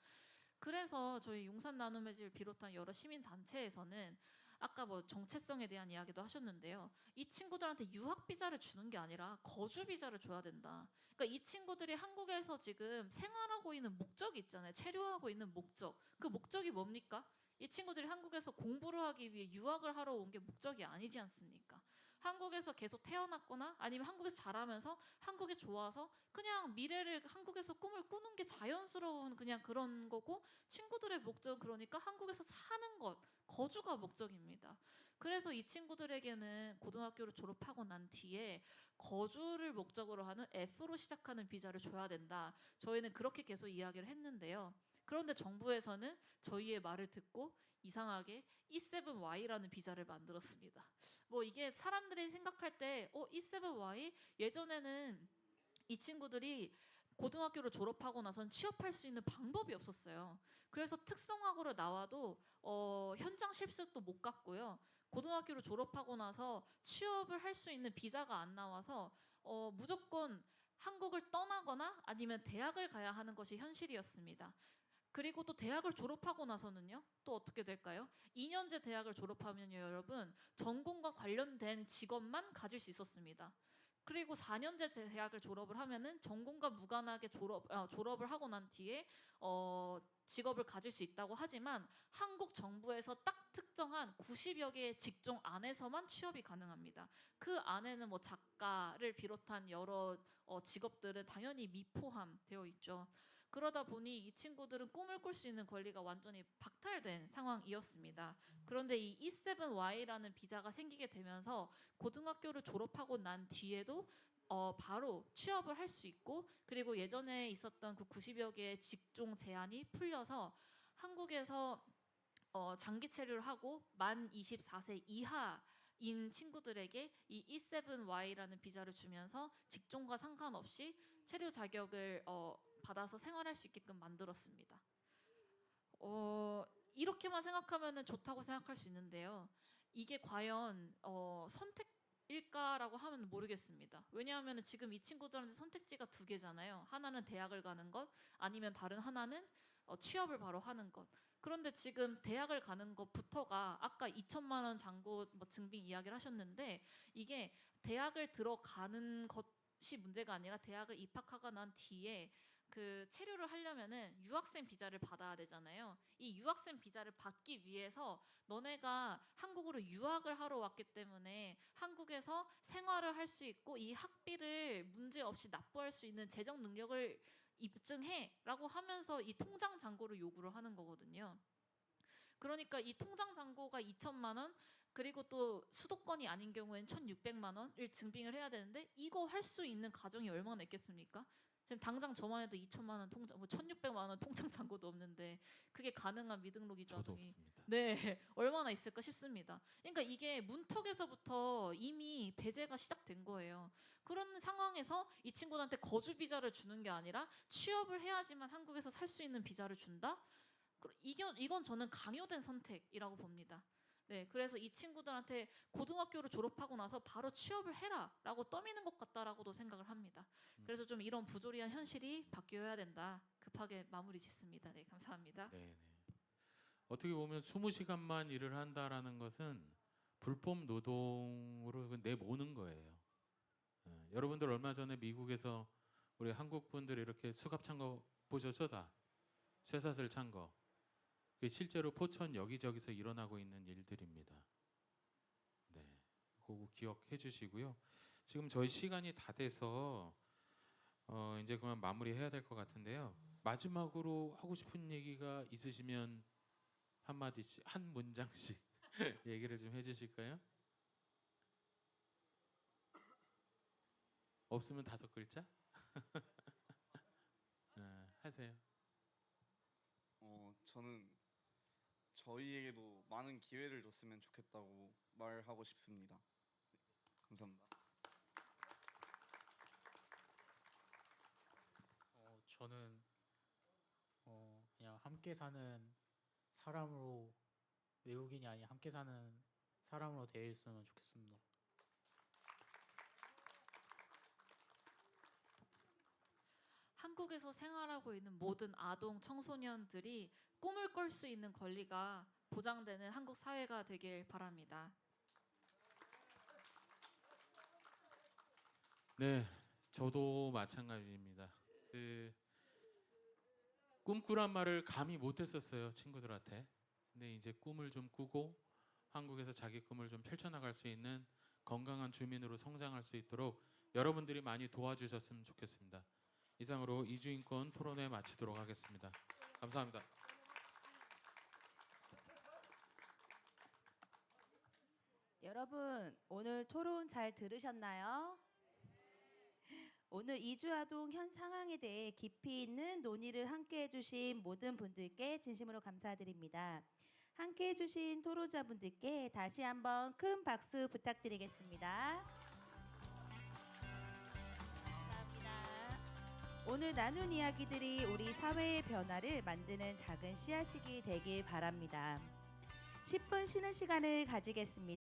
S4: 그래서 저희 용산 나눔의 집을 비롯한 여러 시민 단체에서는 아까 뭐 정체성에 대한 이야기도 하셨는데요. 이 친구들한테 유학 비자를 주는 게 아니라 거주 비자를 줘야 된다. 그러니까 이 친구들이 한국에서 지금 생활하고 있는 목적이 있잖아요. 체류하고 있는 목적. 그 목적이 뭡니까? 이 친구들이 한국에서 공부를 하기 위해 유학을 하러 온 게 목적이 아니지 않습니까? 한국에서 계속 태어났거나 아니면 한국에서 자라면서 한국에 좋아서 그냥 미래를 한국에서 꿈을 꾸는 게 자연스러운 그냥 그런 거고 친구들의 목적은 그러니까 한국에서 사는 것, 거주가 목적입니다. 그래서 이 친구들에게는 고등학교를 졸업하고 난 뒤에 거주를 목적으로 하는 F로 시작하는 비자를 줘야 된다. 저희는 그렇게 계속 이야기를 했는데요. 그런데 정부에서는 저희의 말을 듣고 이상하게 E7Y라는 비자를 만들었습니다. 뭐 이게 사람들이 생각할 때 E7Y 예전에는 이 친구들이 고등학교를 졸업하고 나선 취업할 수 있는 방법이 없었어요. 그래서 특성화고를 나와도 현장 실습도 못 갔고요. 고등학교를 졸업하고 나서 취업을 할 수 있는 비자가 안 나와서 무조건 한국을 떠나거나 아니면 대학을 가야 하는 것이 현실이었습니다. 그리고 또 대학을 졸업하고 나서는요. 또 어떻게 될까요? 2년제 대학을 졸업하면요, 여러분 전공과 관련된 직업만 가질 수 있었습니다. 그리고 4년제 대학을 졸업을 하면은 전공과 무관하게 졸업을 하고 난 뒤에 직업을 가질 수 있다고 하지만 한국 정부에서 딱 특정한 90여 개의 직종 안에서만 취업이 가능합니다. 그 안에는 뭐 작가를 비롯한 여러 직업들은 당연히 미포함되어 있죠. 그러다 보니 이 친구들은 꿈을 꿀 수 있는 권리가 완전히 박탈된 상황이었습니다. 그런데 이 E7Y라는 비자가 생기게 되면서 고등학교를 졸업하고 난 뒤에도 바로 취업을 할 수 있고 그리고 예전에 있었던 그 90여 개의 직종 제한이 풀려서 한국에서 장기 체류를 하고 만 24세 이하인 친구들에게 이 E7Y라는 비자를 주면서 직종과 상관없이 체류 자격을 받아서 생활할 수 있게끔 만들었습니다. 이렇게만 생각하면 좋다고 생각할 수 있는데요. 이게 과연 선택일까라고 하면 모르겠습니다. 왜냐하면 지금 이 친구들한테 선택지가 두 개잖아요. 하나는 대학을 가는 것, 아니면 다른 하나는 취업을 바로 하는 것. 그런데 지금 대학을 가는 것부터가 아까 2천만 원 잔고 뭐 증빙 이야기를 하셨는데 이게 대학을 들어가는 것이 문제가 아니라 대학을 입학하고 난 뒤에 그 체류를 하려면은 유학생 비자를 받아야 되잖아요. 이 유학생 비자를 받기 위해서 너네가 한국으로 유학을 하러 왔기 때문에 한국에서 생활을 할 수 있고 이 학비를 문제 없이 납부할 수 있는 재정 능력을 입증해라고 하면서 이 통장 잔고를 요구를 하는 거거든요. 그러니까 이 통장 잔고가 2천만 원 그리고 또 수도권이 아닌 경우에는 1,600만 원을 증빙을 해야 되는데 이거 할 수 있는 가정이 얼마나 있겠습니까? 지금 당장 저만 해도 2천만 원 통장, 뭐 1,600만 원 통장 잔고도 없는데 그게 가능한 미등록
S2: 저도
S4: 이자금이
S2: 없습니다.
S4: 네 얼마나 있을까 싶습니다. 그러니까 이게 문턱에서부터 이미 배제가 시작된 거예요. 그런 상황에서 이 친구들한테 거주 비자를 주는 게 아니라 취업을 해야지만 한국에서 살 수 있는 비자를 준다? 이건 저는 강요된 선택이라고 봅니다. 네, 그래서 이 친구들한테 고등학교를 졸업하고 나서 바로 취업을 해라라고 떠미는 것 같다라고도 생각을 합니다. 그래서 좀 이런 부조리한 현실이 바뀌어야 된다. 급하게 마무리 짓습니다. 네, 감사합니다.
S2: 네. 어떻게 보면 20시간만 일을 한다라는 것은 불법 노동으로 내모는 거예요. 여러분들 얼마 전에 미국에서 우리 한국 분들이 이렇게 수갑 찬 거 보셨죠? 다 쇠사슬 찬 거. 그게 실제로 포천 여기저기서 일어나고 있는 일들입니다. 네, 그거 기억해 주시고요. 지금 저희 시간이 다 돼서 이제 그만 마무리해야 될 것 같은데요. 마지막으로 하고 싶은 얘기가 있으시면 한 마디씩, 한 문장씩 얘기를 좀 해주실까요? 없으면 5글자? 하세요.
S5: 저는 저희에게도 많은 기회를 줬으면 좋겠다고 말하고 싶습니다. 감사합니다.
S3: 저는 그냥 함께 사는 사람으로 외국인이 아닌 함께 사는 사람으로 대했으면 좋겠습니다.
S4: 한국에서 생활하고 있는 모든 아동 청소년들이 꿈을 꿀 수 있는 권리가 보장되는 한국 사회가 되길 바랍니다.
S2: 네, 저도 마찬가지입니다. 그 꿈꾸란 말을 감히 못했었어요, 친구들한테. 근데 이제 꿈을 좀 꾸고 한국에서 자기 꿈을 좀 펼쳐나갈 수 있는 건강한 주민으로 성장할 수 있도록 여러분들이 많이 도와주셨으면 좋겠습니다. 이상으로 이주인권 토론회 마치도록 하겠습니다. 감사합니다.
S1: 여러분, 오늘 토론 잘 들으셨나요? 오늘 이주아동 현 상황에 대해 깊이 있는 논의를 함께 해주신 모든 분들께 진심으로 감사드립니다. 함께 해주신 토론자분들께 다시 한번 큰 박수 부탁드리겠습니다. 감사합니다. 오늘 나눈 이야기들이 우리 사회의 변화를 만드는 작은 씨앗이기 되길 바랍니다. 10분 쉬는 시간을 가지겠습니다.